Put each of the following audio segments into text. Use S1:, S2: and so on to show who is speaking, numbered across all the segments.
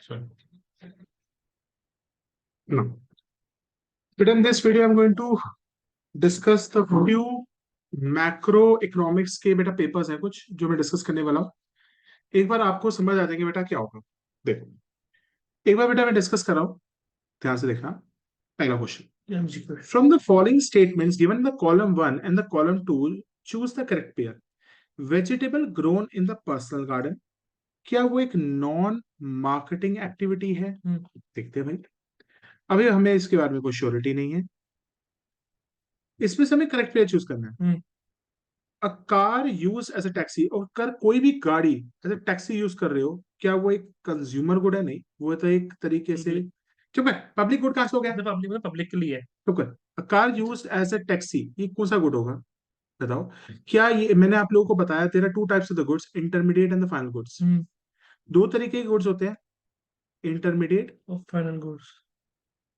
S1: Sorry.
S2: No. But in this video, I'm going to discuss the few macroeconomics के बेटा papers हैं कुछ जो मैं डिस्कस करने वाला हूँ। एक बार आपको समझ आ जाएंगे बेटा क्या होगा। देखो, एक बार बेटा मैं डिस्कस कर रहा हूँ, ध्यान से देखना। पहला question, from the following statements given the column 1 and the column 2 choose the correct pair. Vegetable grown in the personal garden, क्या वो एक नॉन मार्केटिंग एक्टिविटी है? देखते हैं भाई। अभी हमें इसके बारे में कोई श्योरिटी नहीं है, इसमें से हमें करेक्ट पेयर चूज करना है। A car use as a taxi, और कर कोई भी गाड़ी एज ए टैक्सी यूज कर रहे हो, क्या वो एक कंज्यूमर गुड है? नहीं, वो तो एक तरीके से चुप है, पब्लिक गुड कहां से हो गया?
S1: पब्लिक के लिए है।
S2: चुप है। A car use as a taxi, ये कौन सा गुड होगा बताओ? क्या ये मैंने आप लोगों को बताया तेरा two types of the goods, intermediate and the final goods. दो तरीके के गुड्स होते हैं, इंटरमीडिएट
S1: फाइनल गुड्स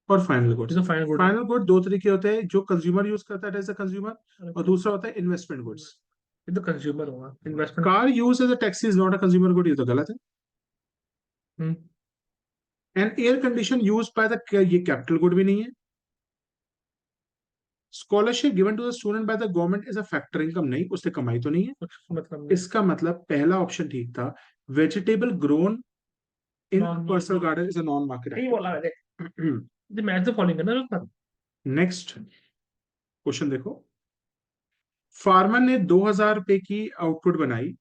S2: और फाइनल गुड्स।
S1: तो फाइनल गुड
S2: फाइनल गुड दो तरीके होते हैं, जो कंज्यूमर यूज करता है एज अ कंज्यूमर, और दूसरा होता है इन्वेस्टमेंट गुड्स।
S1: ये तो कंज्यूमर होगा, investment.
S2: Car use as a taxi is not a consumer good, ये तो गलत है। And air condition use by the, ये कैपिटल गुड भी नहीं है। Scholarship given to the student by the government is a factor income, नहीं, उससे कमाई तो नहीं है।
S1: कुछ मतलब नहीं।
S2: इसका मतलब पहला ऑप्शन ठीक था, vegetable grown in personal garden is a non market
S1: नहीं बोला मैंने,
S2: एक्टिविटी।
S1: ये मैच तो फॉलोइंग करना उसका।
S2: नेक्स्ट क्वेश्चन देखो, फार्मर ने 2000 रुपए की आउटपुट बनाई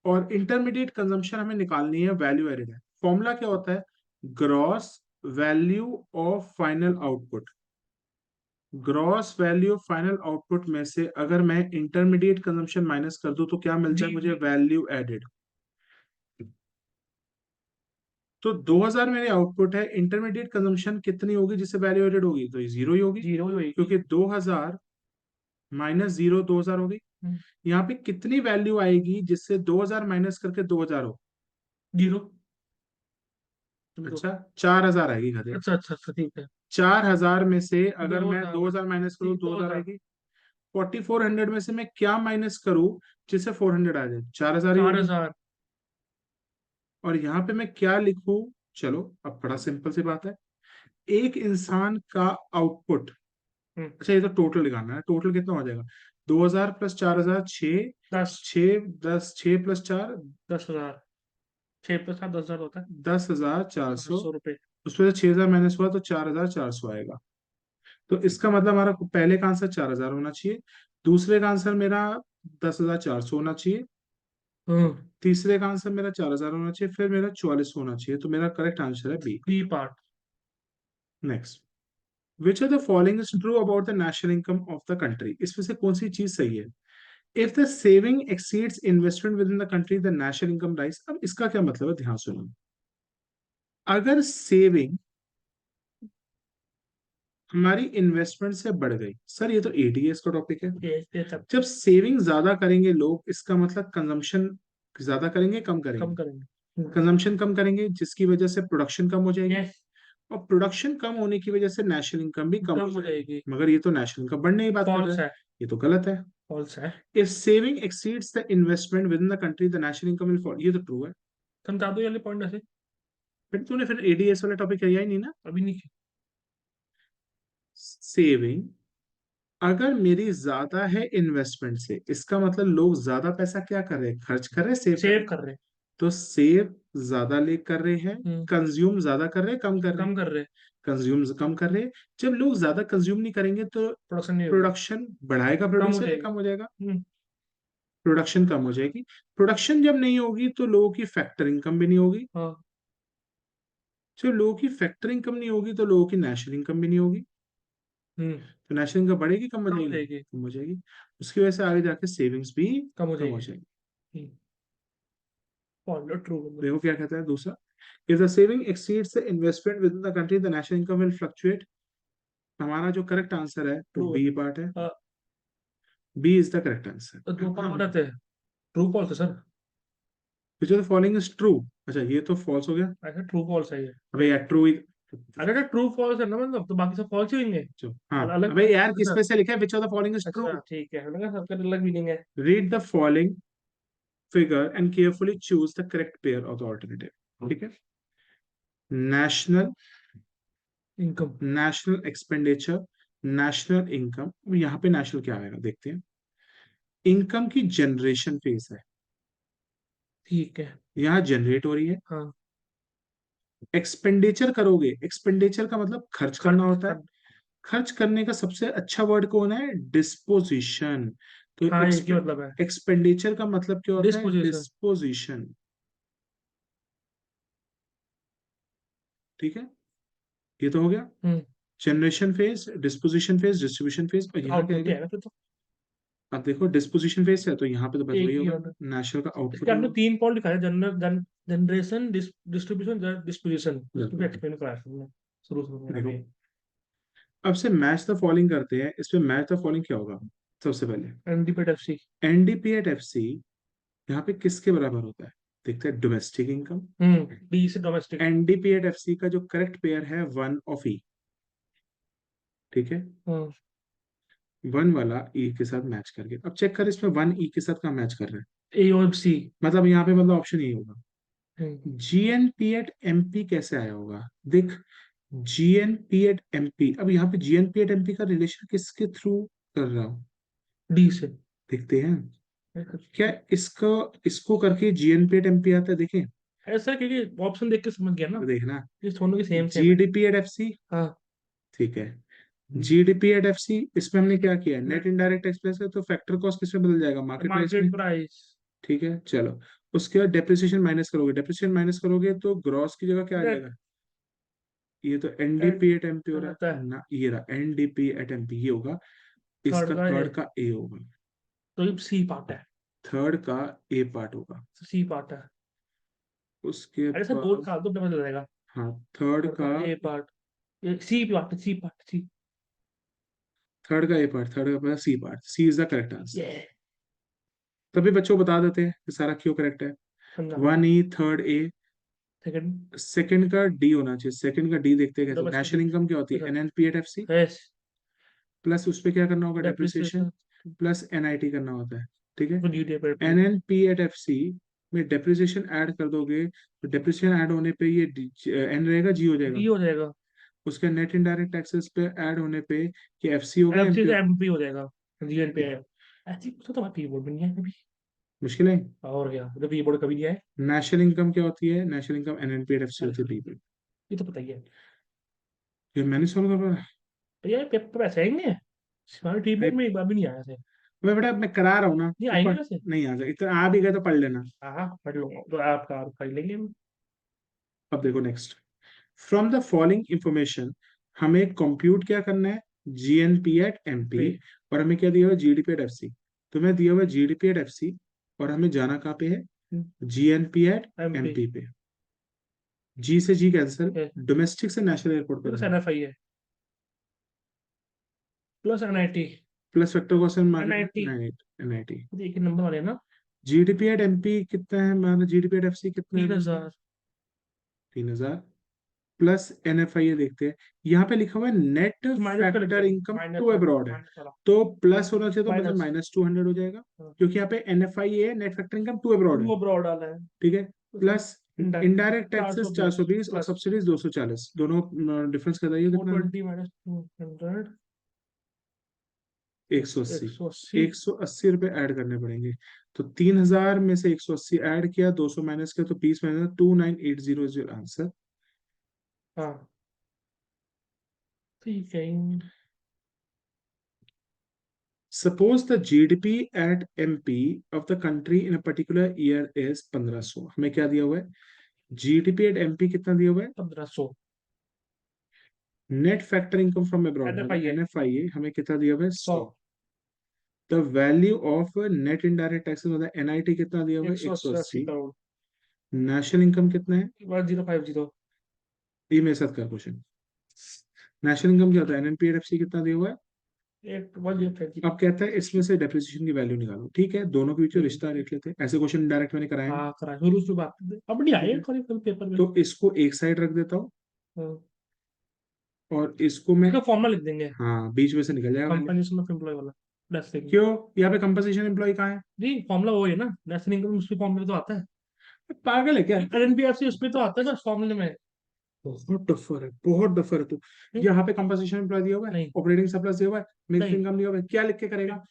S2: और इंटरमीडिएट कंजम्पशन हमें निकालनी है, वैल्यू एडेड है। फॉर्मूला क्या होता है? Gross value of final output. Gross value final output में से अगर मैं इंटरमीडिएट कंजम्पशन माइनस कर दूं तो क्या मिलता है मुझे? Value added. तो 2000 मेरी आउटपुट है, इंटरमीडिएट कंजम्पशन कितनी होगी जिससे वैल्यू एडेड होगी? तो ये जीरो ही होगी,
S1: जीरो ही होगी
S2: क्योंकि 2000 माइनस जीरो 2000 होगी। यहाँ पे कितनी वैल्यू आएगी जिससे 2000 माइनस करके 2000 हो?
S1: जीरो।
S2: अच्छा, 4000 आएगी गधे।
S1: अच्छा अच्छा अच्छा, ठीक है।
S2: 4000 में से अगर मैं
S1: 2000
S2: 2000 माइनस करूँ 2000
S1: 2000
S2: आएगी। 4400 में से मैं क्या माइनस करूं जिससे 400 आ जाए? 4000 ही होगी।
S1: 4000।
S2: और यहाँ पे मैं क्या लिखूं? चलो अब बड़ा सिंपल सी बात है, एक इंसान का आउटपुट। अच्छा, ये तो टोटल निकालना है, टोटल कितना हो जाएगा? 2000 प्लस 4000, 6,
S1: 10
S2: 6 10, 6 प्लस 4,
S1: 10,000। 6 + 7 10,000 होता है।
S2: 10,400।
S1: 500 रुपए।
S2: उसमें से 6000 माइनस हुआ तो 4400 आएगा। तो इसका मतलब हमारा पहले का आंसर 4000 होना चाहिए, दूसरे का आंसर मेरा 10,400 होना चाहिए,
S1: हम्म।
S2: तीसरे का आंसर मेरा 4000 होना चाहिए, फिर मेरा 44 होना चाहिए। तो मेरा करेक्ट आंसर है B.
S1: B part.
S2: Next, which are the following is true about the national income of the country? इसमें से कौन सी चीज सही है? If the saving exceeds investment within the country the national income rise. अब इसका क्या मतलब है, ध्यान सुनो। अगर सेविंग हमारी इन्वेस्टमेंट से बढ़ गई, सर ये तो एडीएस का टॉपिक है।
S1: ये सब
S2: जब सेविंग ज्यादा करेंगे लोग, इसका मतलब कंजम्पशन ज्यादा करेंगे कम
S1: कम
S2: करेंगे?
S1: करेंगे।
S2: कंजम्पशन कम करेंगे, जिसकी वजह से प्रोडक्शन कम हो जाएगी,
S1: यस।
S2: और प्रोडक्शन कम होने की वजह से नेशनल इनकम भी कम
S1: कम
S2: हो
S1: हो
S2: जाएगी।
S1: जाएगी।
S2: मगर ये तो नेशनल इनकम बढ़ने की बात कर रहा
S1: फॉल्स
S2: है,
S1: है।
S2: ये तो गलत है।
S1: फॉल्स है।
S2: If saving exceeds the investment within the country the national income will fall, ये तो ट्रू है।
S1: समझा दो ये वाले पॉइंट ऐसे।
S2: फिर तूने फिर एडीएस वाला टॉपिक किया ही नहीं ना।
S1: अभी नहीं।
S2: सेविंग अगर मेरी ज्यादा है इन्वेस्टमेंट से, इसका मतलब लोग ज्यादा पैसा क्या कर रहे हैं? खर्च कर रहे हैं, सेव कर रहे
S1: सेव
S2: हैं।
S1: कर रहे।
S2: तो सेव ज्यादा ले कर रहे हैं, कंज्यूम ज्यादा कर रहे हैं, कम कर रहे हैं?
S1: कम कर रहे।
S2: कंज्यूम कम कर रहे हैं। जब लोग ज्यादा कंज्यूम नहीं करेंगे तो
S1: प्रोडक्शन नहीं होगी।
S2: प्रोडक्शन बढ़ाएगा
S1: कम हो
S2: प्रोड्यूसर या
S1: जाएगी।
S2: कम हो जाएगा? प्रोडक्शन कम हो जाएगी। प्रोडक्शन जब नहीं होगी तो लोगों की फैक्टर इनकम भी नहीं होगी।
S1: हाँ।
S2: जब लोगों की फैक्टर इनकम नहीं होगी तो लोगों की नेशनल इनकम भी नहीं होगी। तो नेशनल इनकम बढ़ेगी कम हो
S1: कम हो
S2: जाएगी?
S1: जाएगी।
S2: कम हो जाएगी। उसकी वजह से आगे जाके सेविंग्स भी
S1: कम हो
S2: कम हो
S1: जाएगी।
S2: जाएगी।
S1: Follow true.
S2: देखो क्या कहता है दूसरा, if the saving exceeds the investment within the country the national income will fluctuate. हमारा जो करेक्ट आंसर है वो
S1: ट्रू।
S2: बी पार्ट है। बी इज द करेक्ट
S1: तो दो पार्ट
S2: आंसर।
S1: रहते हैं। ट्रू फॉल्स है sir.
S2: Which of the following is true? अच्छा, ये तो फॉल्स हो गया।
S1: ऐसे ट्रू फॉल्स है ये।
S2: अबे यार ट्रू।
S1: अगर ट्रू फॉल्स है ना, मतलब तो बाकी सब फॉल्स ही होंगे।
S2: हाँ,
S1: अलग
S2: अबे यार
S1: अलग
S2: किस
S1: सर।
S2: पे से लिखा है which of the following is true?
S1: अच्छा ठीक है, लगा सबका अलग मीनिंग है।
S2: Read the following figure and carefully choose the correct pair of the alternative. ठीक है। National
S1: income.
S2: National expenditure, national income. यहाँ पे नेशनल क्या आएगा देखते हैं। इनकम की जनरेशन फेज है,
S1: ठीक है।
S2: यहाँ जनरेट हो रही है।
S1: हाँ।
S2: एक्सपेंडिचर करोगे, एक्सपेंडिचर का मतलब खर्च करना
S1: खर्च
S2: होता है।
S1: कर।
S2: खर्च करने का सबसे अच्छा वर्ड कौन है? डिस्पोजिशन। तो
S1: हाँ, एक ही मतलब है।
S2: एक्सपेंडिचर का मतलब क्या होता है?
S1: डिस्पोजिशन।
S2: डिस्पोजिशन। ठीक है, ये तो हो गया।
S1: Hmm.
S2: Generation phase, disposition phase, distribution phase, और यहाँ क्या
S1: आउटपुट
S2: है?
S1: क्या है ना फिर तो।
S2: अब देखो डिस्पोजिशन फेज है तो यहाँ पे तो बस
S1: एक
S2: वही
S1: ही
S2: होगा,
S1: होना।
S2: नेशनल का आउटपुट
S1: इसके
S2: ही
S1: हमने
S2: होगा।
S1: 3 पॉइंट लिखा है, जनरेशन, डिस्ट्रीब्यूशन, डिस्पोजिशन। इसको भी
S2: बिल्कुल।
S1: एक्सप्लेन कराया हमने शुरू शुरू में
S2: देखो
S1: अभी।
S2: अब से मैच द फॉलोइंग करते हैं। इसमें मैच द फॉलोइंग क्या होगा? सबसे पहले
S1: NDPFC.
S2: NDP at F C यहाँ पे किसके बराबर होता है? देखते हैं, डोमेस्टिक इनकम।
S1: डी से domestic.
S2: NDP at F C का जो करेक्ट पेयर है वन ऑफ ई। ठीक है,
S1: हम्म।
S2: वन वाला ई के साथ मैच करके। अब चेक कर इसमें वन ई के साथ कहाँ मैच कर रहा है?
S1: ए और सी।
S2: मतलब यहाँ पे मतलब ऑप्शन यही होगा।
S1: हम्म।
S2: जीएनपी एट एमपी कैसे आया होगा? देख, जीएनपी एट एमपी। अब यहाँ पे जीएनपी एट एमपी का रिलेशन किसके थ्रू कर रहा हूँ?
S1: डी से।
S2: देखते हैं क्या इसको इसको करके जीएनपी एट एमपी आता है, देखें।
S1: ऐसा क्योंकि ऑप्शन देख के समझ गया ना।
S2: देखना,
S1: ये दोनों की सेम सेम है।
S2: GDP at FC.
S1: हाँ।
S2: ठीक है, जीडीपी एट एफसी। इसमें हमने क्या किया? Net
S1: net.
S2: इनडायरेक्ट एक्सपेंस है तो फैक्टर कॉस्ट किसमें बदल जाएगा? मार्केट प्राइस में।
S1: Market price.
S2: ठीक है, चलो। उसके बाद डेप्रिसिएशन माइनस करोगे, डेप्रिसिएशन माइनस करोगे तो ग्रॉस की जगह क्या आ
S1: नेट।
S2: जाएगा? ये तो एनडीपी एट एमपी हो रहा
S1: आता
S2: है
S1: है।
S2: ना, ये रहा एनडीपी एट एमपी, ये होगा।
S1: थर्ड
S2: इसका
S1: का है।
S2: थर्ड का ए होगा।
S1: तो ये सी पार्ट है।
S2: थर्ड का ए पार्ट होगा।
S1: सी पार्ट है।
S2: उसके
S1: अरे सर बोर्ड
S2: बाद
S1: का तो डबल रहेगा।
S2: हाँ, थर्ड
S1: थर्ड
S2: का,
S1: का ए पार्ट। ये C part, C part, C.
S2: Third का ए पार्ट, थर्ड का C part. C is the correct answer.
S1: ये
S2: तभी बच्चों को बता देते हैं कि सारा क्यों करेक्ट है।
S1: समझा।
S2: One E, third A,
S1: second.
S2: Second का डी होना चाहिए। सेकंड का डी देखते हैं कैसे। National
S1: domestic.
S2: इनकम क्या होती है? NNP at F C.
S1: Yes.
S2: Plus उस पर क्या करना होगा? डेप्रिसिएशन।
S1: डेप्रिसिएशन।
S2: प्लस एनआईटी करना होता है। ठीक है,
S1: जीडीए पर भी।
S2: एनएनपी एट एफ सी में डेप्रिसिएशन ऐड कर दोगे तो डेप्रिसिएशन ऐड होने पे ये एन रहेगा, जी हो जाएगा।
S1: डी हो जाएगा।
S2: उसके नेट इनडायरेक्ट टैक्सेस पे ऐड होने पे ये एफसी होगा,
S1: एफ सी
S2: एमपी
S1: से
S2: होगा।
S1: एमपी हो जाएगा। जीएन पे है। ऐसी कुछ तो तुम्हारा कीबोर्ड में नहीं है अभी।
S2: मुश्किल है।
S1: और क्या, जब कीबोर्ड कभी नहीं आए।
S2: नेशनल इनकम क्या होती है? National income NNP at F C
S1: अरे
S2: होती है,
S1: सर,
S2: बी पे।
S1: ये तो पता ही है।
S2: ये मैंने सॉल्व कर रहा है।
S1: तो यार पेपर ऐसे आएंगे हमारे कीबोर्ड में एक बार भी नहीं आया ऐसे।
S2: मैं बेटा मैं करा रहा हूँ ना,
S1: ये
S2: तू
S1: आएंगे
S2: पढ़।
S1: वैसे।
S2: नहीं आ जाए, इतना आ भी गए तो पढ़ लेना।
S1: हाँ पढ़ लूंगा तो आपका आप पढ़ लेंगे हम।
S2: अब देखो next. From the following information, हमें कंप्यूट क्या करना है? GNP at MP.
S1: पे।
S2: और हमें क्या दिया हुआ है? GDP at FC. तो मैं दिया हुआ है जीडीपी एट एफसी, और हमें जाना कहाँ पे है? GNP at
S1: MP.
S2: एमपी पे। जी से जी कैंसिल। डोमेस्टिक से नेशनल एयरपोर्ट पे
S1: प्लस
S2: रहना।
S1: एनएफआई है। Plus NIT.
S2: Plus vector question market में
S1: एनआईटी।
S2: एनआईटी।
S1: एक ही नंबर वाले ना।
S2: जीडीपी एट एमपी कितना है हमारा? जीडीपी एट एफसी कितना है?
S1: 3000।
S2: 3000। प्लस एनएफआई देखते हैं। यहाँ पे लिखा हुआ है नेट
S1: माइनस का लिख
S2: फैक्टर
S1: देंगे,
S2: इनकम
S1: माइनस
S2: टू
S1: वाला,
S2: अब्रॉड है।
S1: माइनस वाला।
S2: तो प्लस होना चाहिए, तो मतलब
S1: माइनस।
S2: -200 हो जाएगा। क्योंकि यहाँ पे एनएफआई है, net factor income to abroad है।
S1: टू अब्रॉड वाला है।
S2: ठीक है, प्लस इनडायरेक्ट
S1: चार
S2: टैक्सेस
S1: सौ बीस
S2: 420 और
S1: प्लस
S2: सब्सिडीज 240। दोनों डिफरेंस कर दिए
S1: फोर
S2: कितना है?
S1: Twenty minus 200।
S2: 180।
S1: 180।
S2: 180 रुपए ऐड करने पड़ेंगे। तो 3000 में से 180 ऐड किया, 200 माइनस किया, तो 20 माइनस 29800 आंसर।
S1: हाँ ठीक है।
S2: Suppose the GDP at MP of the country in a particular year is 1500। हमें क्या दिया हुआ है? GDP at MP कितना दिया हुआ है?
S1: 1500।
S2: Net factor income from abroad मतलब
S1: एनएफआई है
S2: NFIA हमें कितना दिया हुआ है?
S1: 100।
S2: 100। The value of net indirect taxes मतलब NIT कितना दिया हुआ है?
S1: 180
S2: 180।
S1: करोड़।
S2: नेशनल इनकम कितना है?
S1: 1050।
S2: ये मेरे साथ का क्वेश्चन। नेशनल इनकम क्या होता है? NNPFC कितना दिया हुआ है?
S1: एक 1050।
S2: अब कहता है इसमें से डेप्रिसिएशन की वैल्यू निकालो। ठीक है, दोनों के बीच में रिश्ता देख लेते हैं। ऐसे क्वेश्चन डायरेक्ट मैंने कराए हैं।
S1: हाँ करा शुरू से बात अब नहीं
S2: ठीक
S1: आए
S2: है,
S1: कभी कभी पेपर में।
S2: तो इसको एक साइड रख देता हूँ,
S1: हाँ।
S2: और इसको मैं,
S1: इसका फॉर्मूला लिख देंगे।
S2: हाँ, बीच में से निकल जाएगा वैल्यू।
S1: कंपनी ऑफ एम्प्लॉय वाला। Let's say.
S2: क्यों? यहाँ पे कंपनसेशन एम्प्लॉय कहाँ है?
S1: जी फॉर्मूला वही है ना, नेशनल इनकम उसके फॉर्मूले तो आता है।
S2: पागल है क्या?
S1: एनपीएफ से उसमें तो आता है ना फॉर्मूले में।
S2: बहुत डफर है, बहुत डफर है तू। यहाँ पे कंपनसेशन एम्प्लॉय दिया हुआ है,
S1: नहीं
S2: ऑपरेटिंग सरप्लस दिया हुआ है, मिक्स
S1: नहीं
S2: इनकम दिया हुआ है, क्या लिख के करेगा?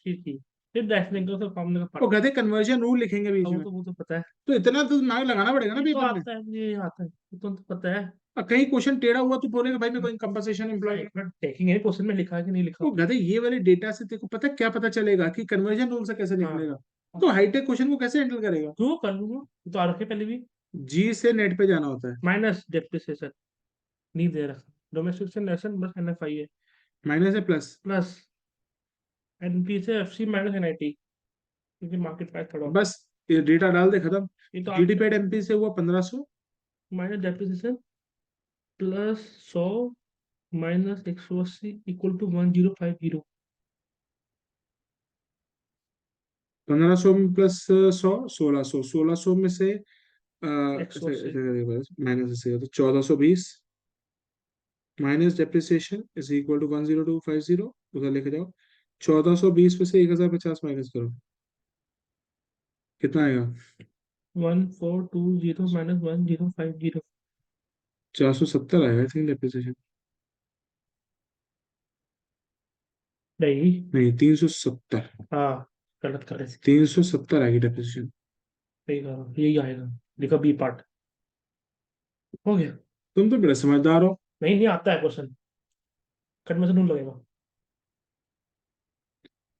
S1: फिर दैट्स तो फॉर्मूला का
S2: वो
S1: पार्ट।
S2: गधे कन्वर्जन रूल लिखेंगे बीच में,
S1: वो तो पता है।
S2: तो इतना तो दिमाग लगाना पड़ेगा ना
S1: ये तो
S2: पेपर में।
S1: आता है, ये आता है, ये तो पता है।
S2: और कहीं क्वेश्चन टेढ़ा हुआ तो बोलेगा भाई मैं कोई कंपनसेशन एम्प्लॉय।
S1: बट देखेंगे क्वेश्चन में लिखा है कि नहीं लिखा।
S2: वो गधे ये वाले डेटा से तेरे को पता क्या पता चलेगा कि कन्वर्जन रूल से कैसे
S1: हाँ
S2: निकलेगा? तो हाईटेक क्वेश्चन को कैसे हैंडल करेगा?
S1: क्यों कर लूंगा, तो आ रखे पहले भी।
S2: जी से नेट पे जाना होता है।
S1: माइनस डेप्रिसिएशन नहीं दे रखा, डोमेस्टिक से नेशन बस NFI है,
S2: माइनस है प्लस।
S1: प्लस एनपी से FC माइनस NIT, क्योंकि मार्केट प्राइस थोड़ा
S2: बस ये डेटा डाल दे, खत्म।
S1: ये तो
S2: जीडीपी एट एमपी से हुआ 1500।
S1: Minus depreciation plus 100 minus 180 equal to 1050।
S2: 1500 में प्लस 100, 1600, 1600 में से
S1: 180
S2: माइनस से तो 1420 minus depreciation is equal to 10250। उधर लेके जाओ, 1420 में से 1050 माइनस करो, कितना आएगा?
S1: 1420 माइनस 1050।
S2: 470 आएगा आई थिंक डेप्रिसिएशन।
S1: नहीं।
S2: नहीं, 370।
S1: हाँ गलत करे,
S2: 370 आएगी डेप्रिसिएशन।
S1: सही कहा, यही आएगा। लिखा बी पार्ट, हो गया।
S2: तुम तो बड़े समझदार हो।
S1: नहीं नहीं आता है क्वेश्चन, कट में से नून लगेगा।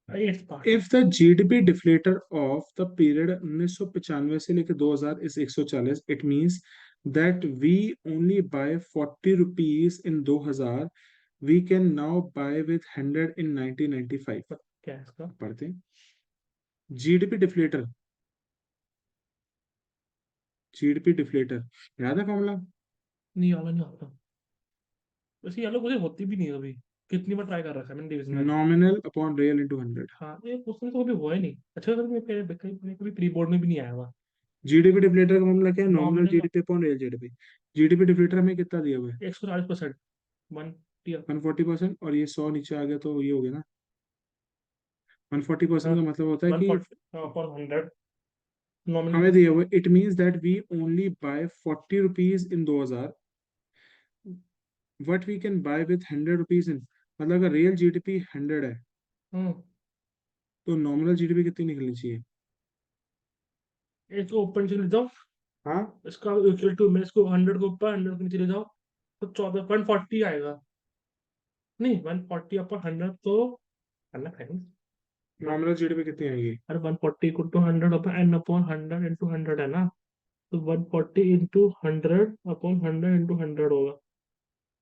S1: Eighth part.
S2: If the GDP deflator of the period 1995 से लेकर 2000 is 140, it means that we only buy 40 rupees in 2000, we can now buy with 100 in 1995।
S1: क्या है इसका?
S2: पढ़ते हैं। जीडीपी डिफ्लेटर, जीडीपी डिफ्लेटर याद है फॉर्मूला?
S1: नहीं वाला नहीं आता। वैसे ये वाला मुझे होती भी नहीं है अभी, कितनी बार ट्राई कर रखा है मैंने डिवीजन में।
S2: Nominal upon real into 100।
S1: हाँ ये क्वेश्चन तो कभी हुआ ही नहीं। अच्छा सर मैं कभी प्री बोर्ड में भी नहीं आया हुआ।
S2: जीडीपी डिफ्लेटर का मामला क्या है? Nominal
S1: nominal
S2: GDP upon real GDP. GDP deflator हमें कितना दिया हुआ है?
S1: 140%। 1
S2: 140%, और ये 100 नीचे आ गया तो ये हो गया ना। 140%
S1: हाँ
S2: का मतलब होता है
S1: वन
S2: कि
S1: फोर्टी अपॉन 100 नॉमिनल।
S2: हमें दिया हुआ है, it means that we only buy 40 rupees in 2000, what we can buy with 100 rupees in. मतलब अगर रियल जीडीपी 100 है
S1: हम्म।
S2: तो नॉमिनल जीडीपी कितनी निकलनी चाहिए?
S1: इसको ऊपर नीचे ले जाओ,
S2: हाँ,
S1: इसका इक्वल टू मैं इसको 100 को ऊपर 100 के नीचे ले जाओ, तो 140 आएगा। नहीं 140/100 तो अलग है।
S2: नॉमिनल जीडीपी कितनी आएगी?
S1: अरे 140 इक्वल टू 100/n/100 इंटू 100 है ना, तो 140 इंटू 100/100 इंटू 100 होगा।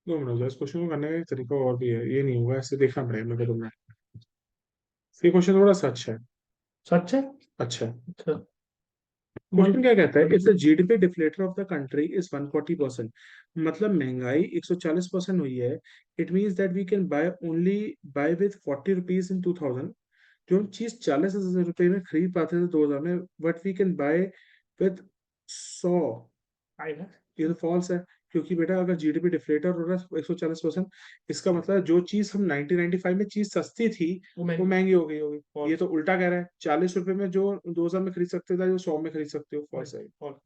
S2: 2 मिनट, इस क्वेश्चन को करने का एक तरीका और भी है, ये नहीं होगा, ऐसे देखना पड़ेगा मेरे को। तुमने ये क्वेश्चन थोड़ा सच है।
S1: सच है।
S2: अच्छा,
S1: अच्छा। वन
S2: क्वेश्चन क्या कहता है? If the GDP deflator of the country is 140%, मतलब महंगाई 140% हुई है, it means that we can buy only buy with 40 rupees in 2000। जो हम चीज 40,000 रुपए में खरीद पाते थे 2000 में, but we can buy with 100।
S1: आएगा।
S2: ये तो फॉल्स है, क्योंकि बेटा अगर जीडीपी डिफ्लेटर हो रहा है 140%, इसका मतलब है जो चीज हम 1995 में चीज सस्ती थी
S1: वो
S2: वो
S1: महंगी।
S2: महंगी हो गई होगी। ये
S1: फॉल्स।
S2: तो उल्टा कह रहा है, 40 रुपए में जो 2000 में खरीद सकते थे जो 100 में खरीद सकते हो।
S1: नहीं
S2: फॉल्स है।
S1: फॉल्स।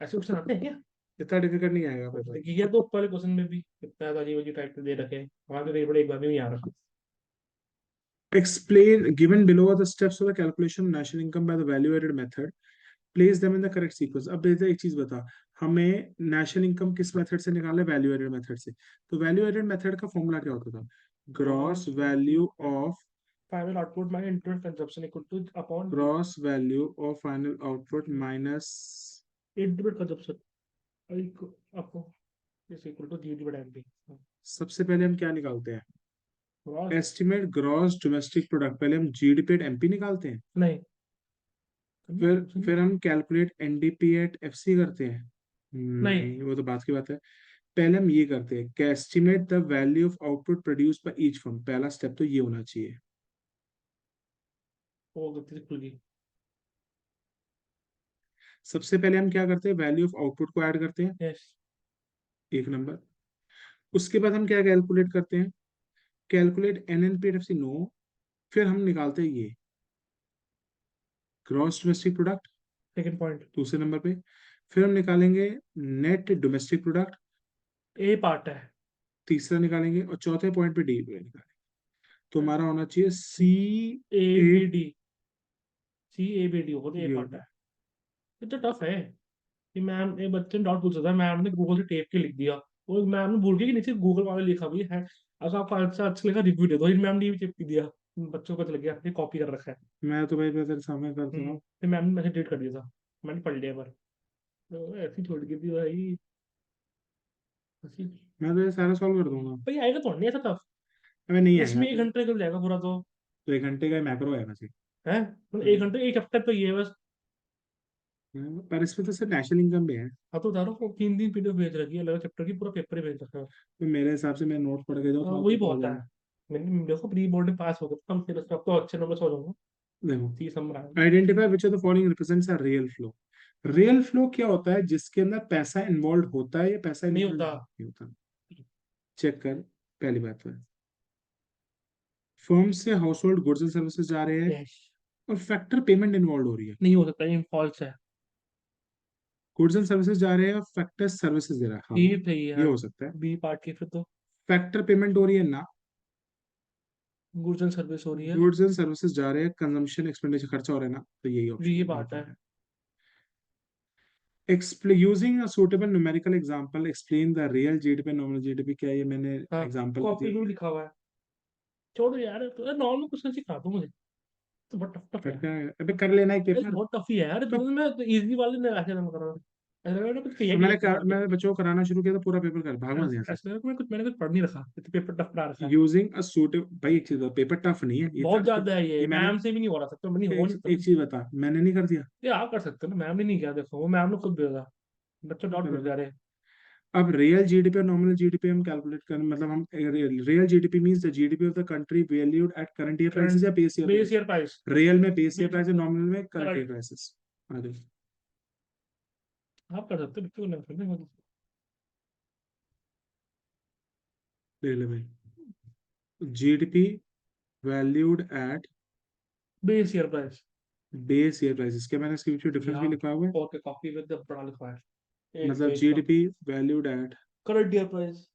S1: ऐसे क्वेश्चन आते हैं क्या?
S2: इतना डिफिकल्ट नहीं आएगा पेपर।
S1: देखिए ये तो ऊपर वाले क्वेश्चन में भी कितना अजीब अजीब टाइप के दे रखे हैं, हमारे तो बड़े एक बार भी नहीं आ रहा।
S2: Explain given below are the steps of the calculation of national income by the value added method. Place them in the correct sequence. अब बेटा एक चीज बता, हमें नेशनल इनकम किस मेथड से निकालना है? वैल्यू एडेड मेथड से। तो वैल्यू एडेड मेथड का फॉर्मूला क्या होता था? Gross value of,
S1: final output minus internal consumption equal two upon
S2: gross value of final output minus.
S1: Internal consumption आपको इज इक्वल टू GDP/MP।
S2: सबसे पहले हम क्या निकालते हैं?
S1: Gross.
S2: Estimate gross domestic product. पहले हम जीडीपी एट एमपी निकालते हैं,
S1: नहीं
S2: फिर हम कैलकुलेट एनडीपी एट एफसी करते हैं।
S1: नहीं
S2: नहीं, वो तो बात की बात है। पहले हम ये करते हैं कि estimate the value of output produce by each firm. पहला स्टेप तो ये होना चाहिए।
S1: वो गलती से खुल गई।
S2: सबसे पहले हम क्या करते हैं? वैल्यू ऑफ आउटपुट को ऐड करते हैं,
S1: यस।
S2: 1 नंबर। उसके बाद हम क्या कैलकुलेट करते हैं? Calculate NNPFC, no. फिर हम निकालते हैं ये gross domestic product,
S1: second point.
S2: दूसरे नंबर पे। फिर हम निकालेंगे net domestic product,
S1: a part है।
S2: तीसरा निकालेंगे और चौथे पॉइंट पे डी निकालेंगे, तो हमारा होना चाहिए C
S1: A
S2: A
S1: B D, C A B D होगा तो ए
S2: ये
S1: पार्ट है।
S2: होगा।
S1: ये तो टफ है कि मैम, एक बच्चे ने डाउट पूछा था, मैम ने गूगल से टेप के लिख दिया, वो मैम ने भूल गई कि नीचे गूगल वाले लिखा भी है, अगर आपको अच्छा अच्छा लिखा रिव्यू दे दो, मैम ने भी चिपकी दिया, बच्चों को पता लग गया ये कॉपी कर रखा है।
S2: मैं तो भाई मैं तेरे सामने कर दूंगा।
S1: फिर मैम ने मैसेज डिलीट कर दिया था, मैंने पढ़ लिया पर, तो ऐसी छोड़ दी थी भाई, हंसी।
S2: मैं तो ये सारा सॉल्व कर दूंगा।
S1: भाई आएगा तो नहीं ऐसा टफ,
S2: अबे नहीं आएगा
S1: इसमें एक घंटे निकल जाएगा पूरा तो,
S2: तो 1 घंटे का मैक्रो है बस ये।
S1: है मतलब एक
S2: हम्म।
S1: घंटे एक चैप्टर तो ये है बस।
S2: पर इसमें तो सिर्फ नेशनल इनकम भी है।
S1: हाँ तो बता रहा हूँ, 3 दिन पीडीएफ भेज रखी है अलग चैप्टर की, पूरा पेपर ही भेज रखा है।
S2: तो मेरे हिसाब से मैं नोट पढ़ के जाऊँ तो
S1: वही
S2: पेपर हो
S1: बहुत है।
S2: जाएगा।
S1: मैंने देखो प्री बोर्ड में पास हो गया तो कम से कम, अब तो अच्छे नंबर से हो जाऊंगा।
S2: देखो,
S1: 30 नंबर आए।
S2: Identify which of the following represents a real flow. Real flow क्या होता है? जिसके अंदर पैसा इन्वॉल्व होता है या पैसा
S1: नहीं
S2: इन्वॉल्व
S1: होता।
S2: नहीं होता। चेक कर, पहली बात है, फर्म से house hold goods and services जा रहे हैं
S1: यस।
S2: और फैक्टर पेमेंट इन्वॉल्व हो रही है।
S1: नहीं हो सकता, ये फॉल्स है।
S2: गुड्स एंड सर्विसेज जा रहे हैं और फैक्टर सर्विसेज दे रहा है, हाँ
S1: ये सही
S2: ये
S1: है।
S2: हो सकता है।
S1: बी पार्ट की फिर तो
S2: फैक्टर पेमेंट हो रही है ना,
S1: गुड्स एंड सर्विस हो रही है।
S2: गुड्स एंड सर्विसेज जा रहे हैं, कंजम्पशन एक्सपेंडिचर खर्चा हो रहा है ना, तो यही
S1: बी
S2: ऑप्शन
S1: पार्ट है।
S2: है। Using a suitable numerical example, explain the real GDP and nominal GDP। क्या ये मैंने
S1: हाँ,
S2: एग्जांपल
S1: कॉपी
S2: दिया?
S1: में भी लिखा हुआ है। छोड़ो यार, तो नॉर्मल क्वेश्चन सिखा दो मुझे, तो बहुत टफ टफ है।
S2: फिर क्या है? अबे कर लेना एक
S1: अरे
S2: पेपर।
S1: बहुत टफ ही है यार,
S2: तो,
S1: तो मैं तो इजी वाले ने ऐसे नंबर कर रहा हूँ, ऐसा लग रहा है कुछ किया
S2: तो
S1: किया था पढ़ के।
S2: मैंने बच्चों को कराना शुरू किया तो पूरा पेपर कर भागना यहाँ से।
S1: ऐसा लग रहा है कि मैंने कुछ पढ़ नहीं रखा, तो पेपर टफ पढ़ा रखा है।
S2: यूजिंग अ सूटेबल, भाई एक चीज, पेपर टफ नहीं है ये
S1: बहुत
S2: था
S1: ज्यादा है
S2: ये
S1: ये,
S2: मैंने,
S1: मैम से भी नहीं हो रहा सकता, नहीं हो नहीं सकता।
S2: एक चीज बता, मैंने नहीं कर दिया।
S1: ये आप कर सकते हो ना, मैम ने नहीं किया, देखो वो मैम ने खुद भेजा, बच्चों
S2: तो
S1: डाउट
S2: कर
S1: पूछ
S2: दे।
S1: जा रहे हैं।
S2: अब रियल जीडीपी और नॉमिनल जीडीपी हम कैलकुलेट करें, मतलब हम real GDP means the GDP of the country valued at current year prices
S1: current
S2: या base year
S1: base
S2: price.
S1: Year price.
S2: Real में बेस ईयर
S1: बेस
S2: प्राइस है, नॉमिनल में current year
S1: current.
S2: Prices. आगे
S1: आप कर सकते हो, बिल्कुल नहीं कर सकते।
S2: ले ले भाई, GDP valued at
S1: base year price.
S2: Base year prices. क्या मैंने इसके बीच में डिफरेंस
S1: या
S2: भी लिखा हुआ है?
S1: ओके, कॉपी में तो बड़ा लिखा है, एक
S2: मतलब
S1: पेज का।
S2: GDP valued at,
S1: current year price,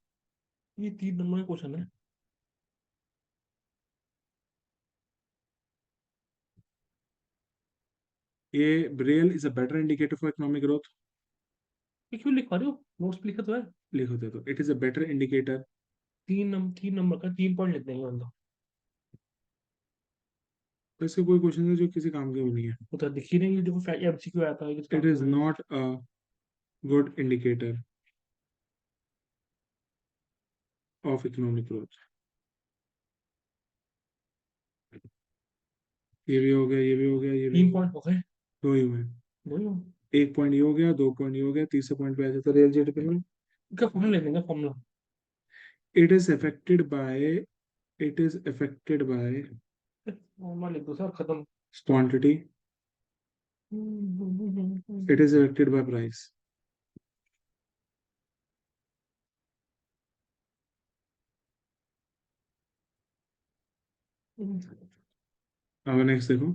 S1: ये 3 नंबर का क्वेश्चन है।
S2: ये real is a better indicator for economic growth.
S1: ये क्यों लिख पा रहे हो, नोट्स पे लिखा तो है।
S2: लिखो दे तो, it is a better indicator.
S1: 3 number का 3 पॉइंट लिख देंगे हम तो।
S2: वैसे कोई क्वेश्चन है जो किसी काम के भी नहीं है।
S1: वो तो दिख ही नहीं, देखो एमसीक्यू आता है किस
S2: इट
S1: काम के
S2: इज
S1: नहीं है।
S2: Not a good indicator of economic growth. ये भी हो गया, ये भी हो गया, ये भी हो
S1: तीन
S2: गया।
S1: पॉइंट हो गए।
S2: दो ही हुए।
S1: बोलो।
S2: एक पॉइंट ये हो गया, 2 पॉइंट ये हो गया, तीसरा पॉइंट पे आया था रियल जीडीपी में।
S1: क्या फॉर्मूला ले लेंगे, formula.
S2: It is affected by, it is affected by
S1: formula लिख दो सर, खत्म।
S2: Quantity, it is affected by price. अब नेक्स्ट देखो,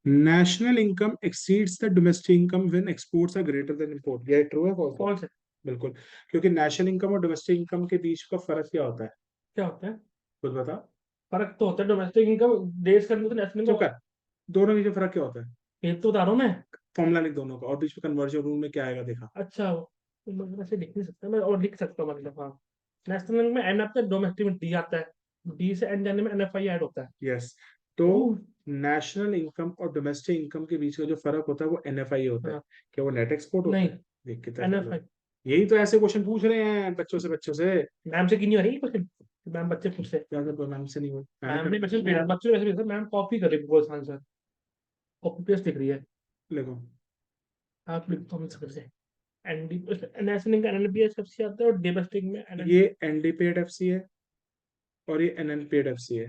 S2: national income exceeds the domestic income when exports are greater than import. ये true है false है?
S1: कौन से।
S2: बिल्कुल, क्योंकि नेशनल इनकम और डोमेस्टिक इनकम के बीच का फर्क क्या होता है?
S1: क्या होता है।
S2: कुछ बता।
S1: फर्क तो होता है डोमेस्टिक इनकम, देश के अंदर तो नेशनल
S2: चुप
S1: इनकम।
S2: कर, दोनों के बीच में फर्क क्या होता है?
S1: ये तो बता रहा हूँ मैं।
S2: फॉर्मूला लिख दोनों का, और बीच में कन्वर्जन रूल में क्या आएगा देखा।
S1: अच्छा, तो मैं वैसे लिख नहीं सकता, मैं और लिख सकता हूँ मतलब, हाँ। नेशनल में एन आता है, डोमेस्टिक में डी आता है, डी से एन जाने में एनएफआई ऐड होता है।
S2: यस, तो
S1: ओह।
S2: नेशनल इनकम और डोमेस्टिक इनकम के बीच का जो फर्क होता है वो एनएफआई होता है।
S1: हाँ।
S2: क्या वो नेट एक्सपोर्ट होता
S1: नहीं,
S2: है? देख कितना
S1: एनएफआई।
S2: यही तो ऐसे क्वेश्चन पूछ रहे हैं बच्चों से।
S1: मैम से की नहीं हो रही क्वेश्चन, मैम बच्चे पूछते।
S2: क्या कर मैम से नहीं हुई, मैंने
S1: मैम
S2: कर
S1: ने
S2: दिया।
S1: क्वेश्चन भेजा, बच्चों ने वैसे भेजा, मैम कॉपी कर रही है गूगल आंसर, कॉपी पेस्ट लिख रही है।
S2: देखो,
S1: आप लिख तो हम सकते से। एनडी नेशनल का एनएनपीएस आता है, और डोमेस्टिक में
S2: ये एनडीपेड एफसी है और ये एनएनपेड एफसी है।